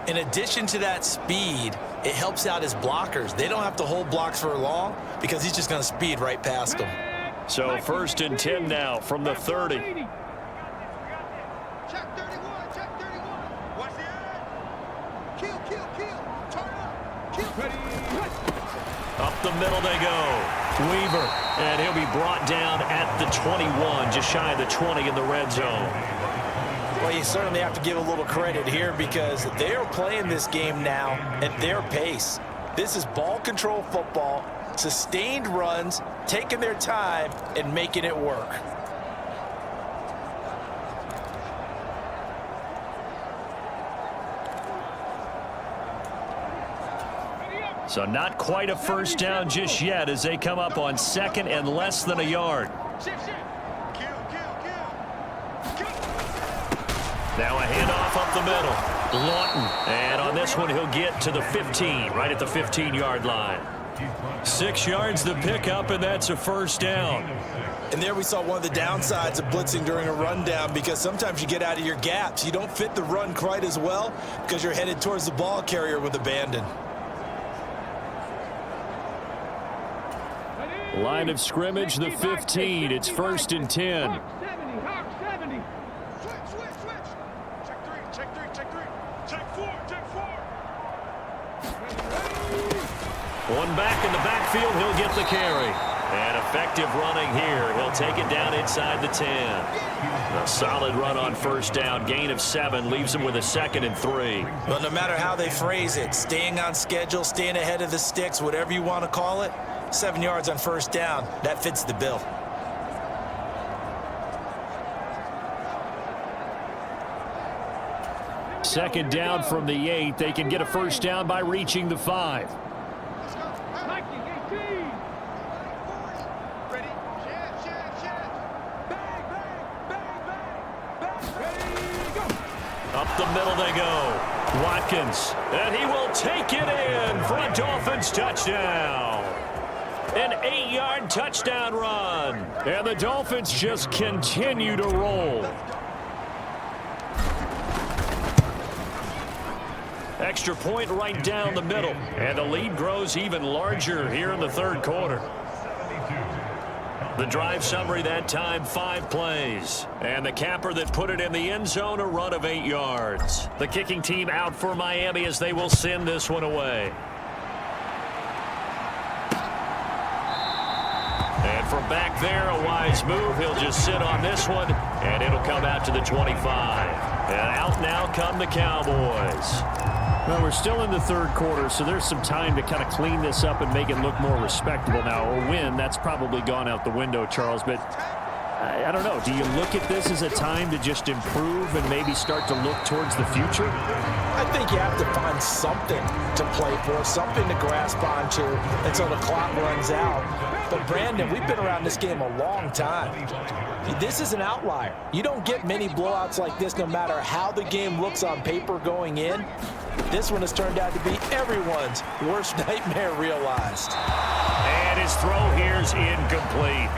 in addition to that speed, it helps out his blockers. They don't have to hold blocks for long because he's just going to speed right past them. So 1st and 10 now from the 30. Check 31, check 31. Watch the edge. Kill. Turn up. Kill. Up the middle they go. Weaver, and he'll be brought down at the 21, just shy of the 20 in the red zone. Well, you certainly have to give a little credit here because they are playing this game now at their pace. This is ball control football, sustained runs, taking their time, and making it work. So not quite a 1st down just yet as they come up on 2nd and less than a yard. Now a handoff up the middle. Lawton. And on this one, he'll get to the 15, right at the 15-yard line. 6 yards the pickup, and that's a 1st down. And there we saw one of the downsides of blitzing during a rundown because sometimes you get out of your gaps. You don't fit the run quite as well because you're headed towards the ball carrier with abandon. Line of scrimmage, the 15. It's 1st and 10. Hawk 70. Switch. Check 3. Check 4. One back in the backfield, he'll get the carry. And effective running here. He'll take it down inside the 10. A solid run on 1st down. Gain of 7 leaves him with a 2nd and 3. But no matter how they phrase it, staying on schedule, staying ahead of the sticks, whatever you want to call it, 7 yards on 1st down, that fits the bill. Second down from the 8. They can get a 1st down by reaching the 5. Up the middle they go. Watkins, and he will take it in for a Dolphins touchdown. An 8-yard touchdown run. And the Dolphins just continue to roll. Extra point right down the middle. And the lead grows even larger here in the 3rd quarter. The drive summary that time, 5 plays. And the capper that put it in the end zone, a run of 8 yards. The kicking team out for Miami as they will send this one away. And from back there, a wise move. He'll just sit on this one, and it'll come out to the 25. And out now come the Cowboys. Well, we're still in the 3rd quarter, so there's some time to kind of clean this up and make it look more respectable now. A win, that's probably gone out the window, Charles, but I don't know. Do you look at this as a time to just improve and maybe start to look towards the future? I think you have to find something to play for, something to grasp onto until the clock runs out. But, Brandon, we've been around this game a long time. This is an outlier. You don't get many blowouts like this no matter how the game looks on paper going in. This one has turned out to be everyone's worst nightmare realized. And his throw here's incomplete.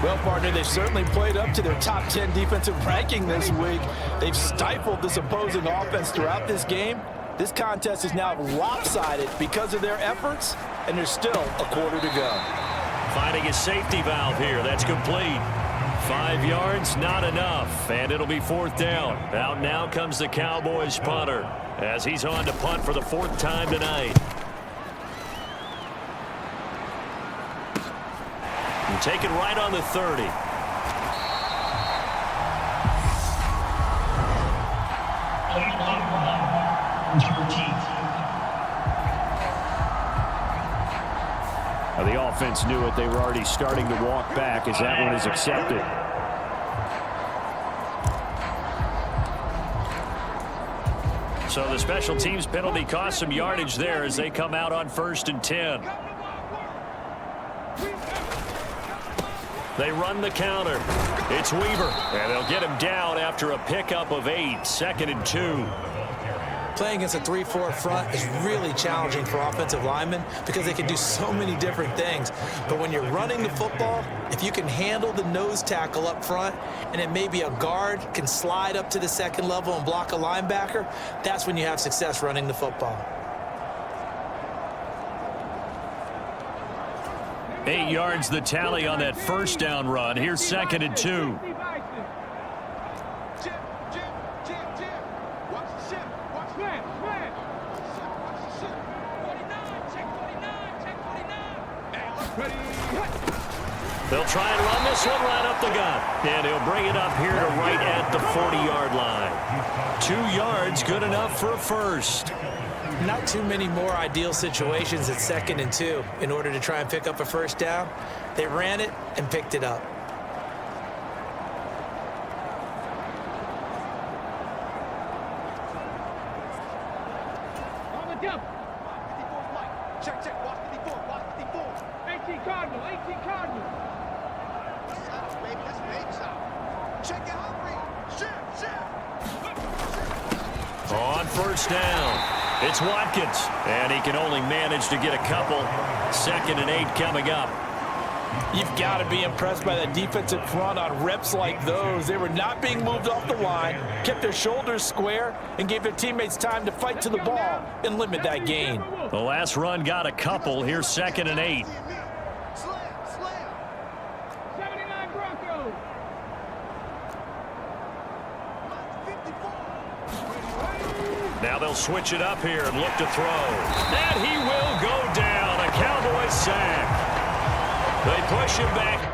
Well, partner, they've certainly played up to their top 10 defensive ranking this week. They've stifled this opposing offense throughout this game. This contest is now lopsided because of their efforts, and there's still a quarter to go. Finding a safety valve here. That's complete. 5 yards, not enough, and it'll be 4th down. Out now comes the Cowboys punter as he's on to punt for the 4th time tonight. And take it right on the 30. offense knew it. They were already starting to walk back as that one is accepted. So the special teams penalty cost some yardage there as they come out on 1st and 10. They run the counter. It's Weaver, and they'll get him down after a pickup of 8, 2nd and 2. Playing against a 3-4 front is really challenging for offensive linemen because they can do so many different things. But when you're running the football, if you can handle the nose tackle up front and then maybe a guard can slide up to the second level and block a linebacker, that's when you have success running the football. 8 yards the tally on that first down run. Here's 2nd and 2. They'll try and run this one right up the gut. And he'll bring it up here to right at the 40-yard line. 2 yards, good enough for a first. Not too many more ideal situations at 2nd and 2 in order to try and pick up a first down. They ran it and picked it up. On the jump. 54's Mike. Check. Watch 54. Watch 54. 18 Cardinal. 18 Cardinal. That's baby. That's baby shot. Check it, Humphrey. Shift. On first down, it's Watkins, and he can only manage to get a couple. 2nd and 8 coming up. You've got to be impressed by that defensive front on reps like those. They were not being moved off the line, kept their shoulders square, and gave their teammates time to fight to the ball and limit that gain. The last run got a couple. Here's 2nd and 8. Slam. 79 Broncos. 54. Now they'll switch it up here and look to throw. And he will go down. A Cowboys sack. They push him back.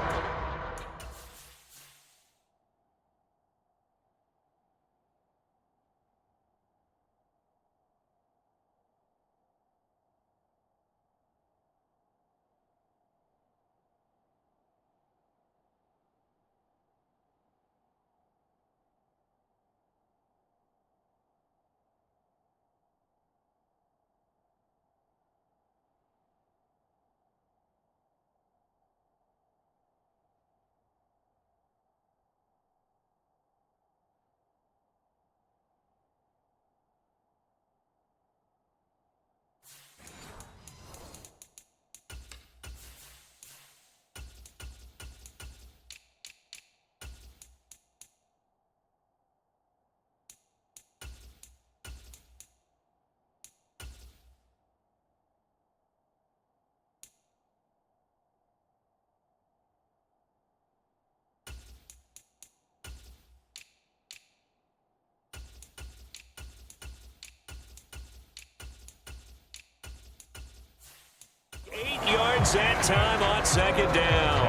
That time on 2nd down.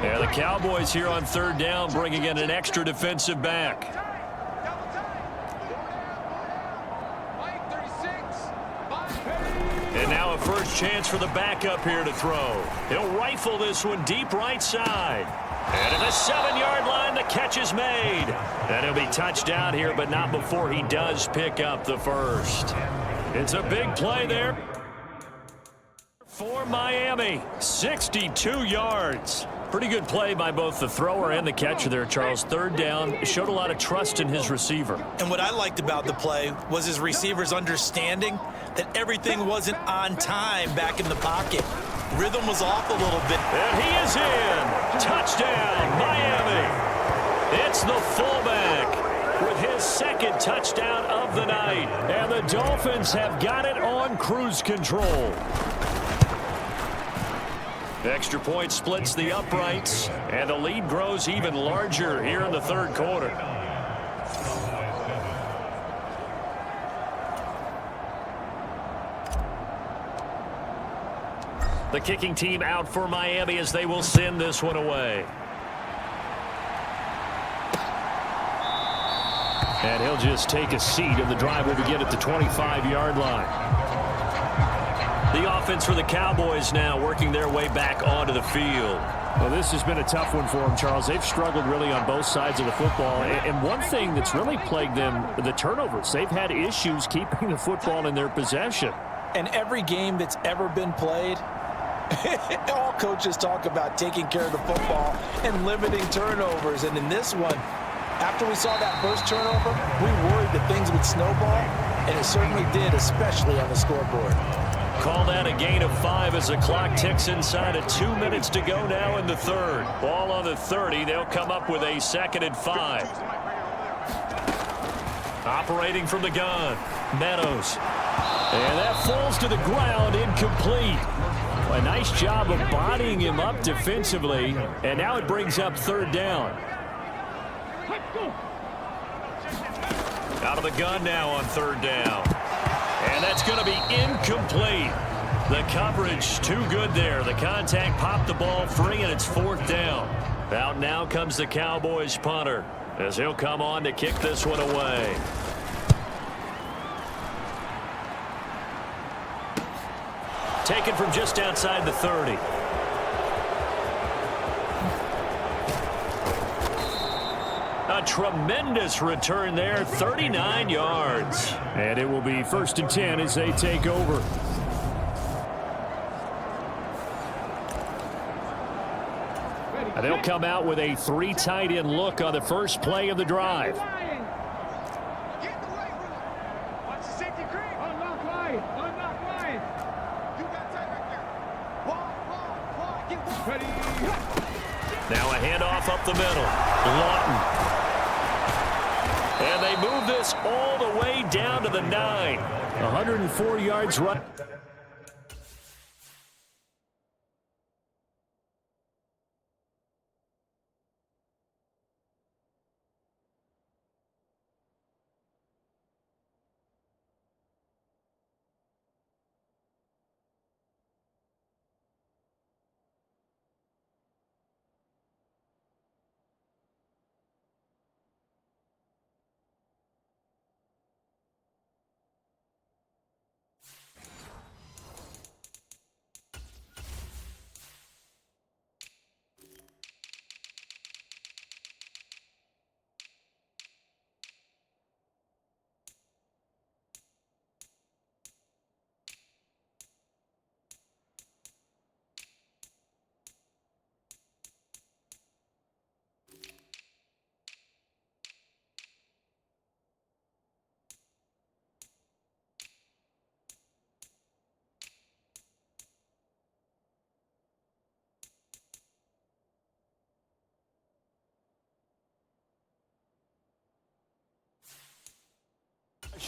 Yeah, the Cowboys here on 3rd down bringing in an extra defensive back. And now a first chance for the backup here to throw. He'll rifle this one deep right side. And at the 7-yard line, the catch is made. And he'll be touchdown here, but not before he does pick up the first. It's a big play there for Miami. 62 yards. Pretty good play by both the thrower and the catcher there, Charles. 3rd down, showed a lot of trust in his receiver. And what I liked about the play was his receivers understanding that everything wasn't on time back in the pocket. Rhythm was off a little bit. And he is in. Touchdown, Miami. It's the fullback with his 2nd touchdown of the night. And the Dolphins have got it on cruise control. Extra point splits the uprights, and the lead grows even larger here in the 3rd quarter. The kicking team out for Miami as they will send this one away. And he'll just take a seat, and the drive will begin at the 25-yard line. The offense for the Cowboys now working their way back onto the field. Well, this has been a tough one for them, Charles. They've struggled really on both sides of the football. And one thing that's really plagued them, the turnovers. They've had issues keeping the football in their possession. And every game that's ever been played, all coaches talk about taking care of the football and limiting turnovers. And in this one, after we saw that first turnover, we worried that things would snowball, and it certainly did, especially on the scoreboard. Call that a gain of 5 as the clock ticks inside of 2 minutes to go now in the third. Ball on the 30. They'll come up with a 2nd and 5. Operating from the gun, Meadows. And that falls to the ground, incomplete. A nice job of bodying him up defensively, and now it brings up 3rd down. Out of the gun now on 3rd down. And that's going to be incomplete. The coverage too good there. The contact popped the ball free, and it's 4th down. Out now comes the Cowboys punter as he'll come on to kick this one away. Taken from just outside the 30. A tremendous return there, 39 yards. And it will be 1st and 10 as they take over. And they'll come out with a 3 tight end look on the first play of the drive. Now a handoff up the middle. Lawton. And they move this all the way down to the 9. 104 yards run.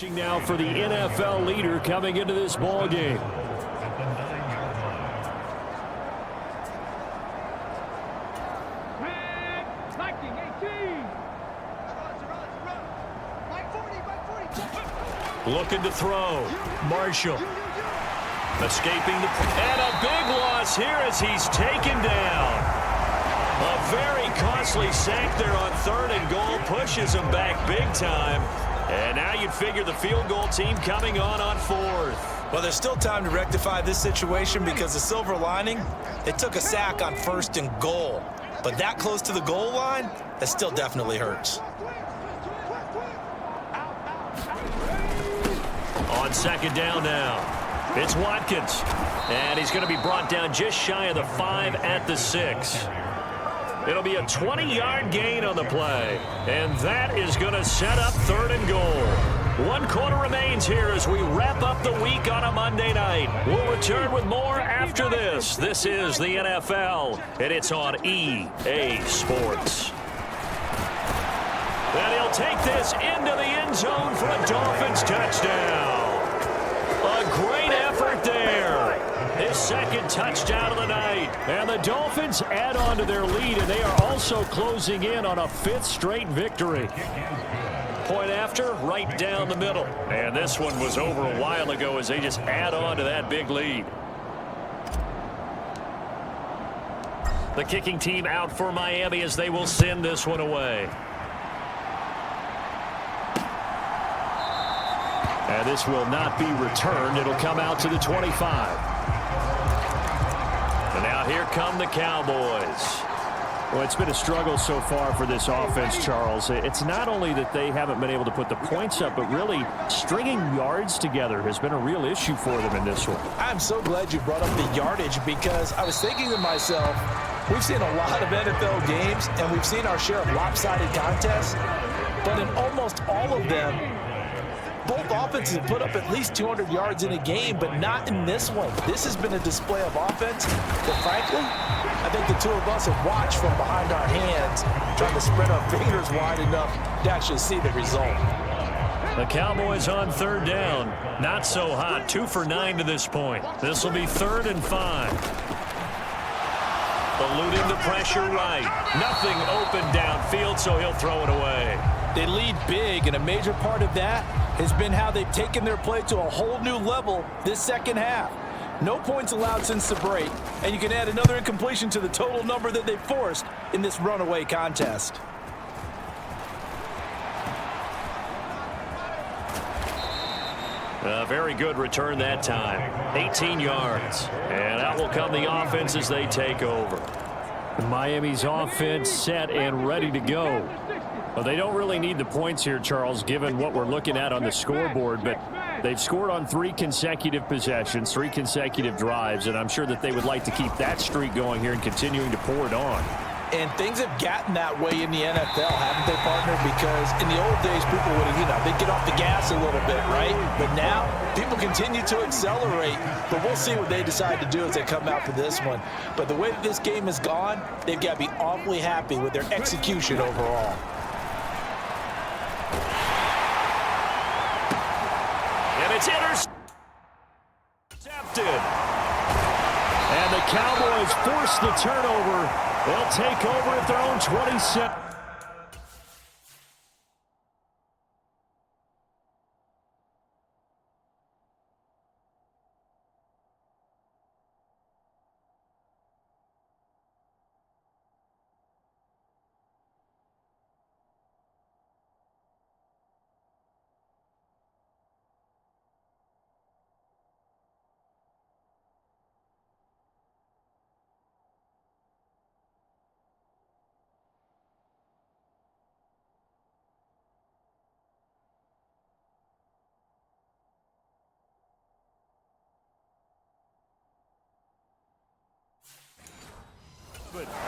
Now for the NFL leader coming into this ball game. Looking to throw. Marshall. Escaping the... And a big loss here as he's taken down. A very costly sack there on 3rd and goal. Pushes him back big time. And now you'd figure the field goal team coming on 4th. Well, there's still time to rectify this situation because the silver lining, they took a sack on 1st and goal. But that close to the goal line, that still definitely hurts. On 2nd down now, it's Watkins. And he's going to be brought down just shy of the 5 at the 6. It'll be a 20-yard gain on the play. And that is going to set up 3rd and goal. 1 quarter remains here as we wrap up the week on a Monday night. We'll return with more after this. This is the NFL, and it's on EA Sports. And he'll take this into the end zone for a Dolphins touchdown. A great effort there. His 2nd touchdown of the night. And the Dolphins add on to their lead, and they are also closing in on a 5th straight victory. Point after, right down the middle. And this one was over a while ago as they just add on to that big lead. The kicking team out for Miami as they will send this one away. And this will not be returned. It'll come out to the 25. Now here come the Cowboys. Well, it's been a struggle so far for this offense, Charles. It's not only that they haven't been able to put the points up, but really stringing yards together has been a real issue for them in this one. I'm so glad you brought up the yardage because I was thinking to myself, we've seen a lot of NFL games and we've seen our share of lopsided contests, but in almost all of them, both offenses have put up at least 200 yards in a game, but not in this one. This has been a display of offense that, frankly, I think the two of us have watched from behind our hands, trying to spread our fingers wide enough to actually see the result. The Cowboys on third down. Not so hot. 2 for 9 to this point. This will be 3rd and 5. Eluding the pressure right. Nothing open downfield, so he'll throw it away. They lead big, and a major part of that has been how they've taken their play to a whole new level this second half. No points allowed since the break, and you can add another incompletion to the total number that they forced in this runaway contest. A very good return that time. 18 yards. And out will come the offense as they take over. Miami's offense set and ready to go. Well, they don't really need the points here, Charles, given what we're looking at on the scoreboard, but they've scored on 3 consecutive possessions, 3 consecutive drives, and I'm sure that they would like to keep that streak going here and continuing to pour it on. And things have gotten that way in the NFL, haven't they, partner? Because in the old days, people would have, they'd get off the gas a little bit, right? But now, people continue to accelerate. But we'll see what they decide to do as they come out for this one. But the way that this game has gone, they've got to be awfully happy with their execution overall. And it's intercepted. And the Cowboys force the turnover. They'll take over at their own 27.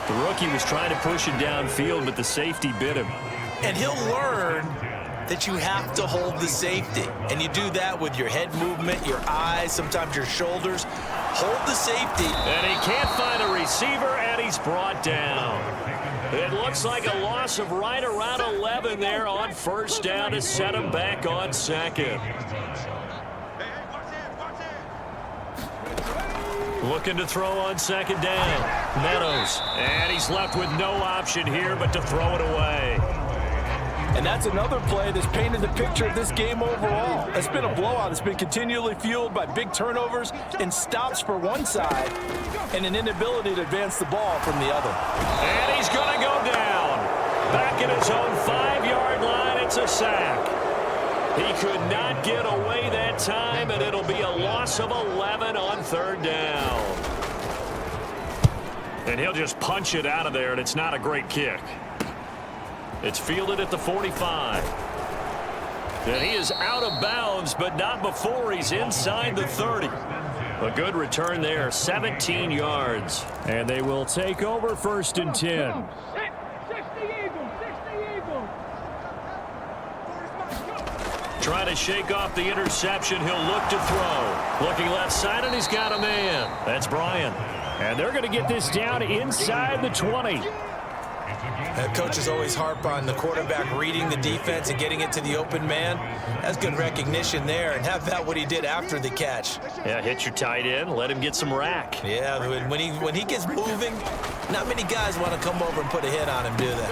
The rookie was trying to push it downfield, but the safety bit him. And he'll learn that you have to hold the safety. And you do that with your head movement, your eyes, sometimes your shoulders. Hold the safety. And he can't find a receiver, and he's brought down. It looks like a loss of right around 11 there on first down to set him back on second. Looking to throw on second down. Meadows. And he's left with no option here but to throw it away. And that's another play that's painted the picture of this game overall. It's been a blowout. It's been continually fueled by big turnovers and stops for one side and an inability to advance the ball from the other. And he's going to go down. Back at his own 5-yard line, it's a sack. He could not get away that time, and it'll be a loss of 11 on third down. And he'll just punch it out of there, and it's not a great kick. It's fielded at the 45. And he is out of bounds, but not before he's inside the 30. A good return there, 17 yards. And they will take over 1st and 10. Trying to shake off the interception. He'll look to throw. Looking left side, and he's got a man. That's Brian. And they're going to get this down inside the 20. Coaches always harp on the quarterback reading the defense and getting it to the open man. That's good recognition there. And how about what he did after the catch? Yeah, hit your tight end. Let him get some rack. Yeah, when he gets moving, not many guys want to come over and put a hit on him, do they?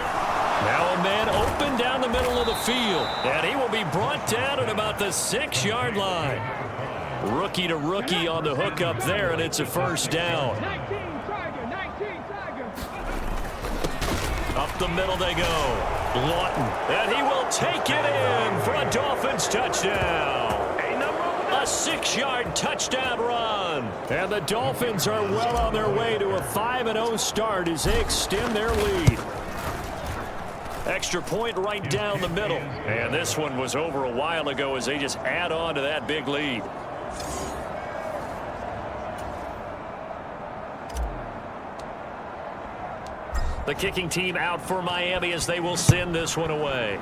Now a man open down the middle of the field. And he will be brought down at about the 6-yard line. Rookie to rookie on the hook up there, and it's a first down. Up the middle they go. Lawton. And he will take it in for a Dolphins touchdown. A 6-yard touchdown run. done. And the Dolphins are well on their way to a 5-0 start as they extend their lead. Extra point right down the middle. And this one was over a while ago as they just add on to that big lead. The kicking team out for Miami as they will send this one away.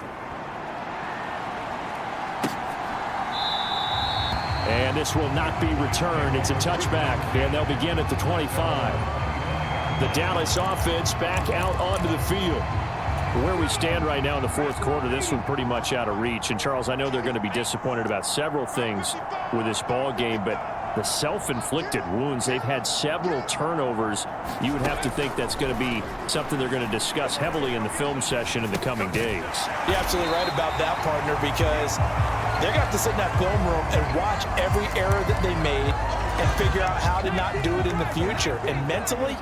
And this will not be returned. It's a touchback, and they'll begin at the 25. The Dallas offense back out onto the field. Where we stand right now in the fourth quarter, this one pretty much out of reach. And, Charles, I know they're going to be disappointed about several things with this ball game, but the self-inflicted wounds, they've had several turnovers. You would have to think that's going to be something they're going to discuss heavily in the film session in the coming days. You're absolutely right about that, partner, because they're going to have to sit in that film room and watch every error that they made and figure out how to not do it in the future. And mentally,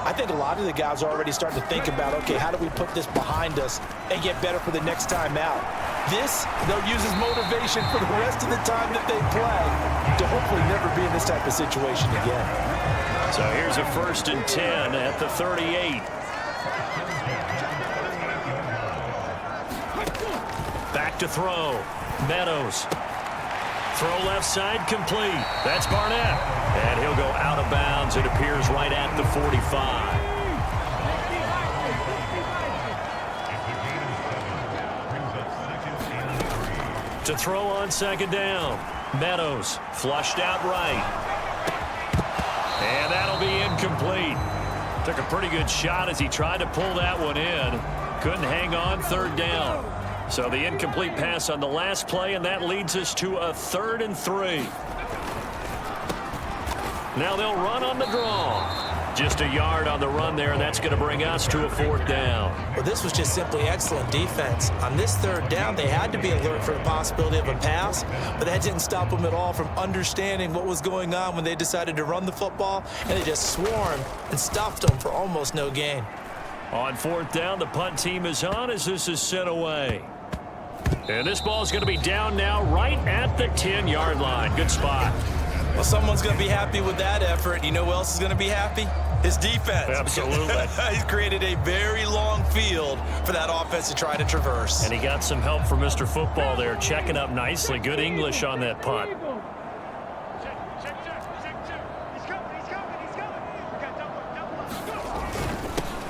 I think a lot of the guys are already starting to think about, okay, how do we put this behind us and get better for the next time out? This, they'll use as motivation for the rest of the time that they play to hopefully never be in this type of situation again. So here's a 1st and 10 at the 38. Back to throw. Meadows. Throw left side complete. That's Barnett. And he'll go out of bounds. It appears right at the 45. To throw on 2nd down. Meadows flushed out right. And that'll be incomplete. Took a pretty good shot as he tried to pull that one in. Couldn't hang on 3rd down. So the incomplete pass on the last play, and that leads us to a 3rd and 3. Now they'll run on the draw. Just a yard on the run there, and that's going to bring us to a 4th down. Well, this was just simply excellent defense. On this 3rd down, they had to be alert for the possibility of a pass, but that didn't stop them at all from understanding what was going on when they decided to run the football, and they just swarmed and stuffed them for almost no gain. On 4th down, the punt team is on as this is sent away. And this ball is going to be down now right at the 10-yard line. Good spot. Well, someone's going to be happy with that effort. You know who else is going to be happy? His defense. Absolutely. He's created a very long field for that offense to try to traverse. And he got some help from Mr. Football there, checking up nicely. Good English on that punt.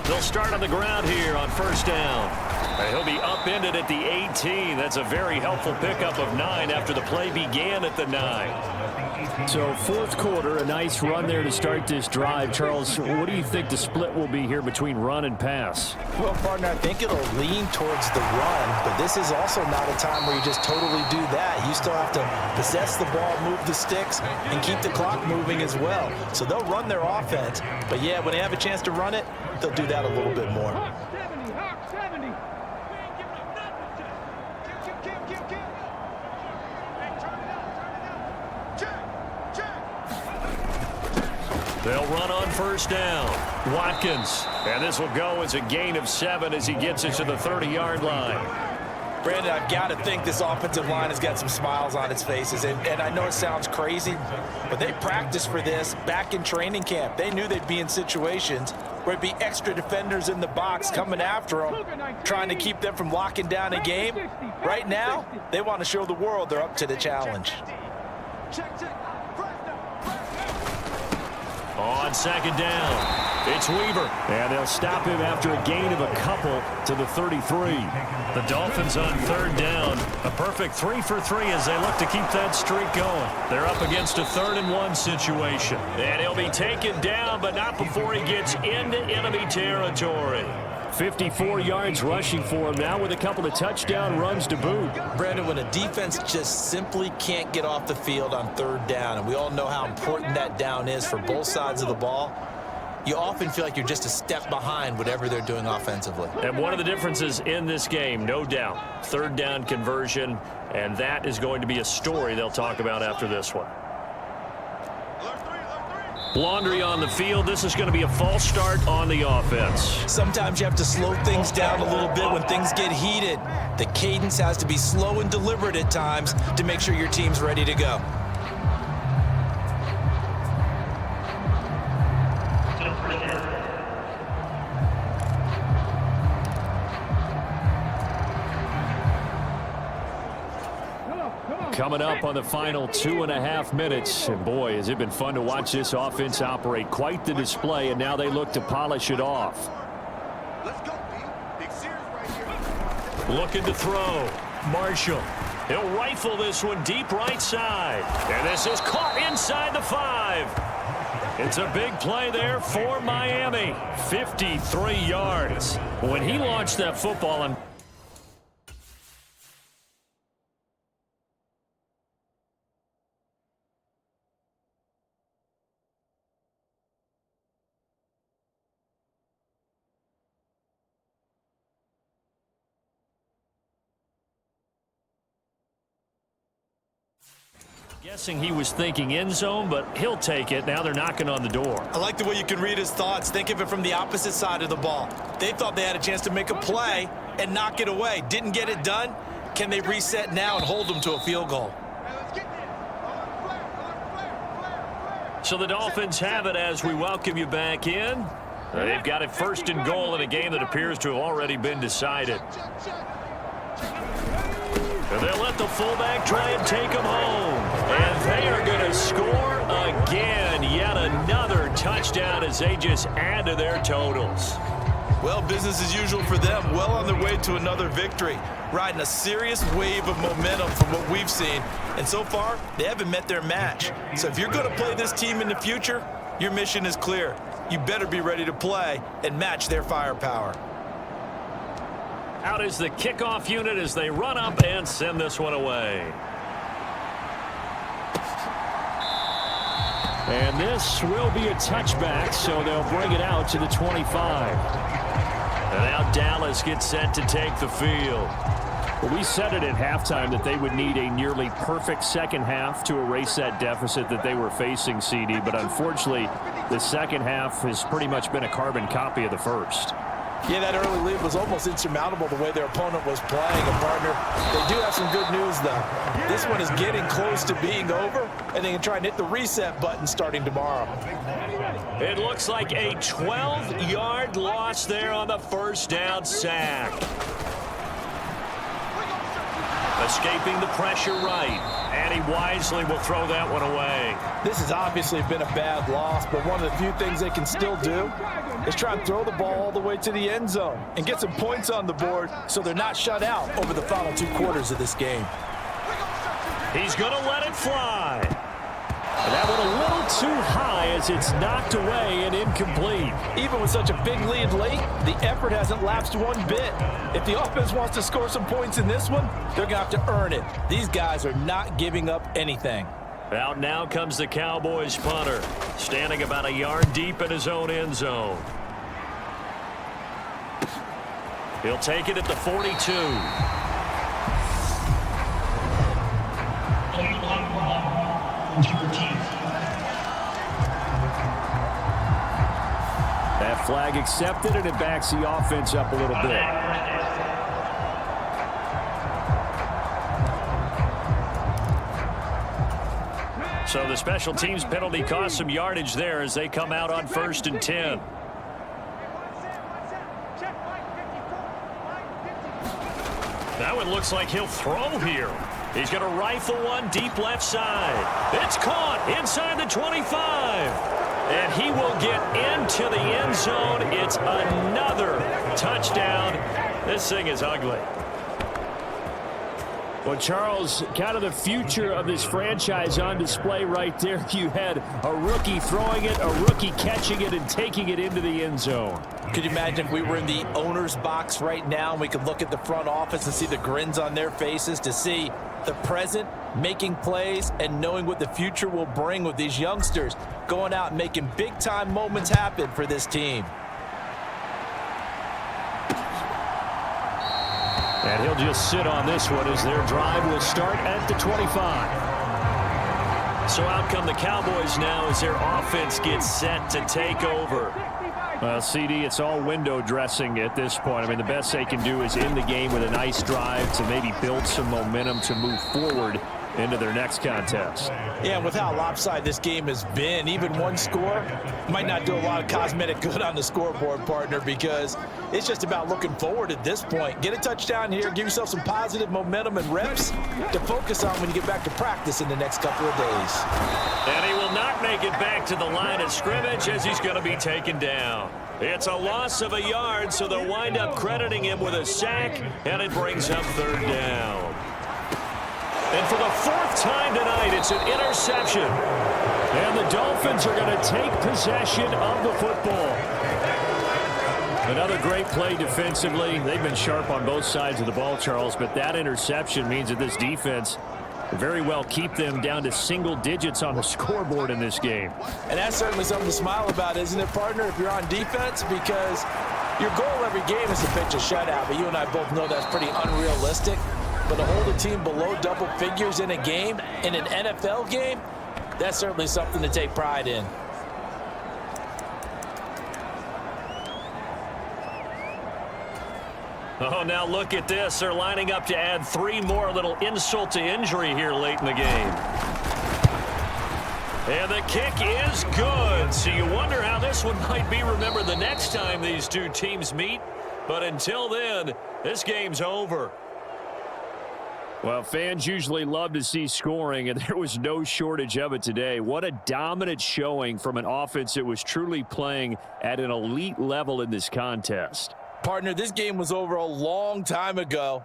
They'll start on the ground here on 1st down. And he'll be upended at the 18. That's a very helpful pickup of 9 after the play began at the 9. So 4th quarter, a nice run there to start this drive. Charles, what do you think the split will be here between run and pass? Well, partner, I think it'll lean towards the run, but this is also not a time where you just totally do that. You still have to possess the ball, move the sticks, and keep the clock moving as well. So they'll run their offense, but yeah, when they have a chance to run it, they'll do that a little bit more. Hawk 70. They'll run on 1st down. Watkins. And this will go as a gain of 7 as he gets it to the 30-yard line. Brandon, I've got to think this offensive line has got some smiles on its faces. And I know it sounds crazy, but they practiced for this back in training camp. They knew they'd be in situations where it'd be extra defenders in the box coming after them, trying to keep them from locking down a game. Right now, they want to show the world they're up to the challenge. On 2nd down, it's Weaver. And they'll stop him after a gain of a couple to the 33. The Dolphins on 3rd down. A perfect 3 for 3 as they look to keep that streak going. They're up against a 3rd and 1 situation. And he'll be taken down, but not before he gets into enemy territory. 54 yards rushing for him now with a couple of touchdown runs to boot. Brandon, when a defense just simply can't get off the field on 3rd down, and we all know how important that down is for both sides of the ball, you often feel like you're just a step behind whatever they're doing offensively. And one of the differences in this game, no doubt, 3rd down conversion, and that is going to be a story they'll talk about after this one. Laundry on the field. This is going to be a false start on the offense. Sometimes you have to slow things down a little bit when things get heated. The cadence has to be slow and deliberate at times to make sure your team's ready to go. Coming up on the final 2.5 minutes. And boy, has it been fun to watch this offense operate. Quite the display, and now they look to polish it off. Let's go, B. Big series right here. Looking to throw. Marshall. He'll rifle this one deep right side. And this is caught inside the 5. It's a big play there for Miami. 53 yards. When he launched that football and guessing he was thinking end zone, but he'll take it. Now they're knocking on the door. I like the way you can read his thoughts. Think of it from the opposite side of the ball. They thought they had a chance to make a play and knock it away. Didn't get it done. Can they reset now and hold them to a field goal? So the Dolphins have it as we welcome you back in. They've got it 1st and goal in a game that appears to have already been decided. And they'll let the fullback try and take him home. And they are going to score again. Yet another touchdown as they just add to their totals. Well, business as usual for them. Well on their way to another victory. Riding a serious wave of momentum from what we've seen. And so far, they haven't met their match. So if you're going to play this team in the future, your mission is clear. You better be ready to play and match their firepower. Out is the kickoff unit as they run up and send this one away. And this will be a touchback, so they'll bring it out to the 25. And now Dallas gets set to take the field. Well, we said it at halftime that they would need a nearly perfect second half to erase that deficit that they were facing, CD. But unfortunately, the second half has pretty much been a carbon copy of the first. Yeah, that early lead was almost insurmountable the way their opponent was playing. And, partner, they do have some good news, though. This one is getting close to being over, and they can try and hit the reset button starting tomorrow. It looks like a 12-yard loss there on the first down sack. Escaping the pressure right, and he wisely will throw that one away. This has obviously been a bad loss, but one of the few things they can still do is try and throw the ball all the way to the end zone and get some points on the board so they're not shut out over the final 2 quarters of this game. He's going to let it fly. And that one a little too high as it's knocked away and incomplete. Even with such a big lead late, the effort hasn't lapsed one bit. If the offense wants to score some points in this one, they're going to have to earn it. These guys are not giving up anything. Out now comes the Cowboys punter, standing about a yard deep in his own end zone. He'll take it at the 42. That flag accepted, and it backs the offense up a little bit. So the special teams penalty cost some yardage there as they come out on 1st and 10. That one looks like he'll throw here. He's going to rifle one deep left side. It's caught inside the 25. And he will get into the end zone. It's another touchdown. This thing is ugly. Well, Charles, kind of the future of this franchise on display right there. You had a rookie throwing it, a rookie catching it, and taking it into the end zone. Could you imagine if we were in the owner's box right now and we could look at the front office and see the grins on their faces, to see the present making plays and knowing what the future will bring with these youngsters going out and making big-time moments happen for this team. And he'll just sit on this one as their drive will start at the 25. So out come the Cowboys now as their offense gets set to take over. Well, CD, it's all window dressing at this point. I mean, the best they can do is end the game with a nice drive to maybe build some momentum to move forward into their next contest. Yeah, and with how lopsided this game has been, even one score might not do a lot of cosmetic good on the scoreboard, partner, because It's just about looking forward at this point. Get a touchdown here, give yourself some positive momentum and reps to focus on when you get back to practice in the next couple of days. And he will not make it back to the line of scrimmage as he's going to be taken down. It's a loss of a yard, so they'll wind up crediting him with a sack, and it brings up third down. And for the fourth time tonight, it's an interception. And the Dolphins are going to take possession of the football. Another great play defensively. They've been sharp on both sides of the ball, Charles, but that interception means that this defense very well keep them down to single digits on the scoreboard in this game. And that's certainly something to smile about, isn't it, partner, if you're on defense? Because your goal every game is to pitch a shutout, but you and I both know that's pretty unrealistic. But to hold a team below double figures in a game, in an NFL game, that's certainly something to take pride in. Oh, now look at this. They're lining up to add 3 more, a little insult to injury here late in the game. And the kick is good. So you wonder how this one might be remembered the next time these two teams meet. But until then, this game's over. Well, fans usually love to see scoring, and there was no shortage of it today. What a dominant showing from an offense that was truly playing at an elite level in this contest. Partner, this game was over a long time ago,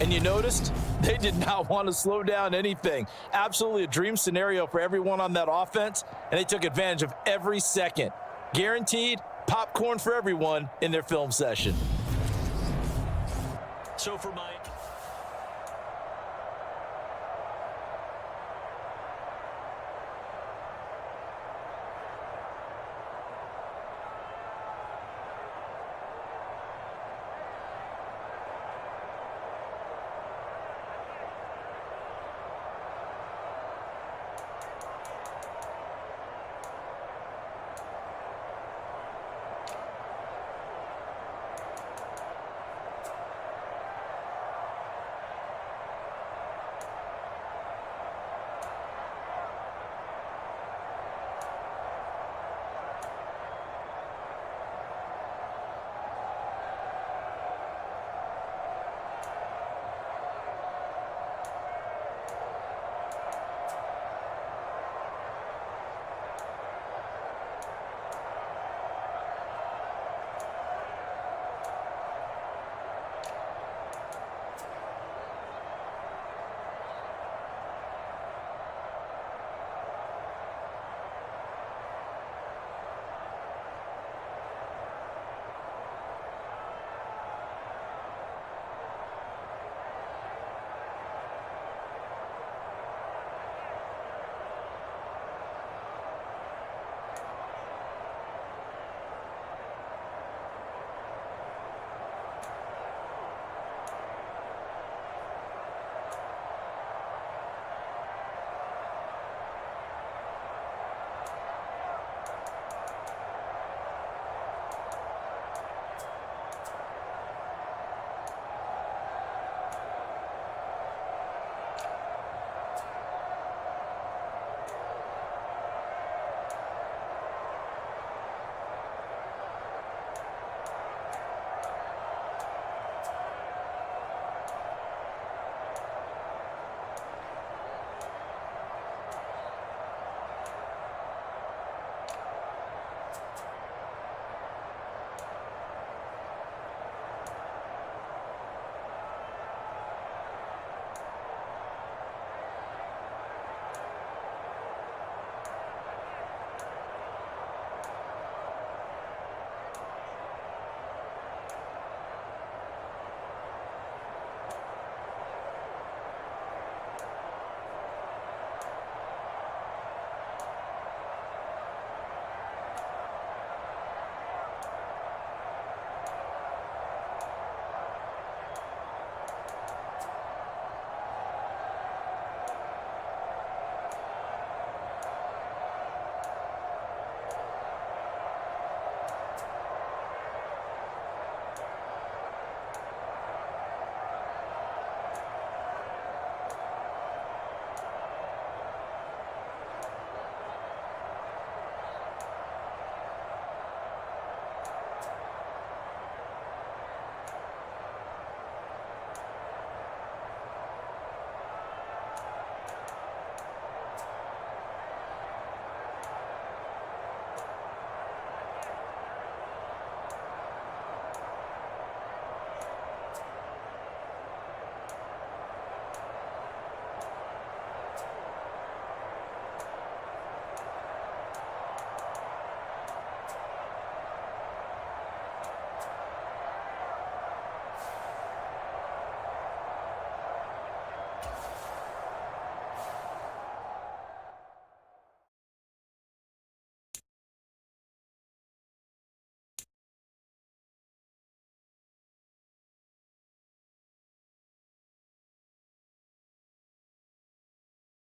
and you noticed they did not want to slow down anything. Absolutely a dream scenario for everyone on that offense, and they took advantage of every second. Guaranteed popcorn for everyone in their film session. So for Mike.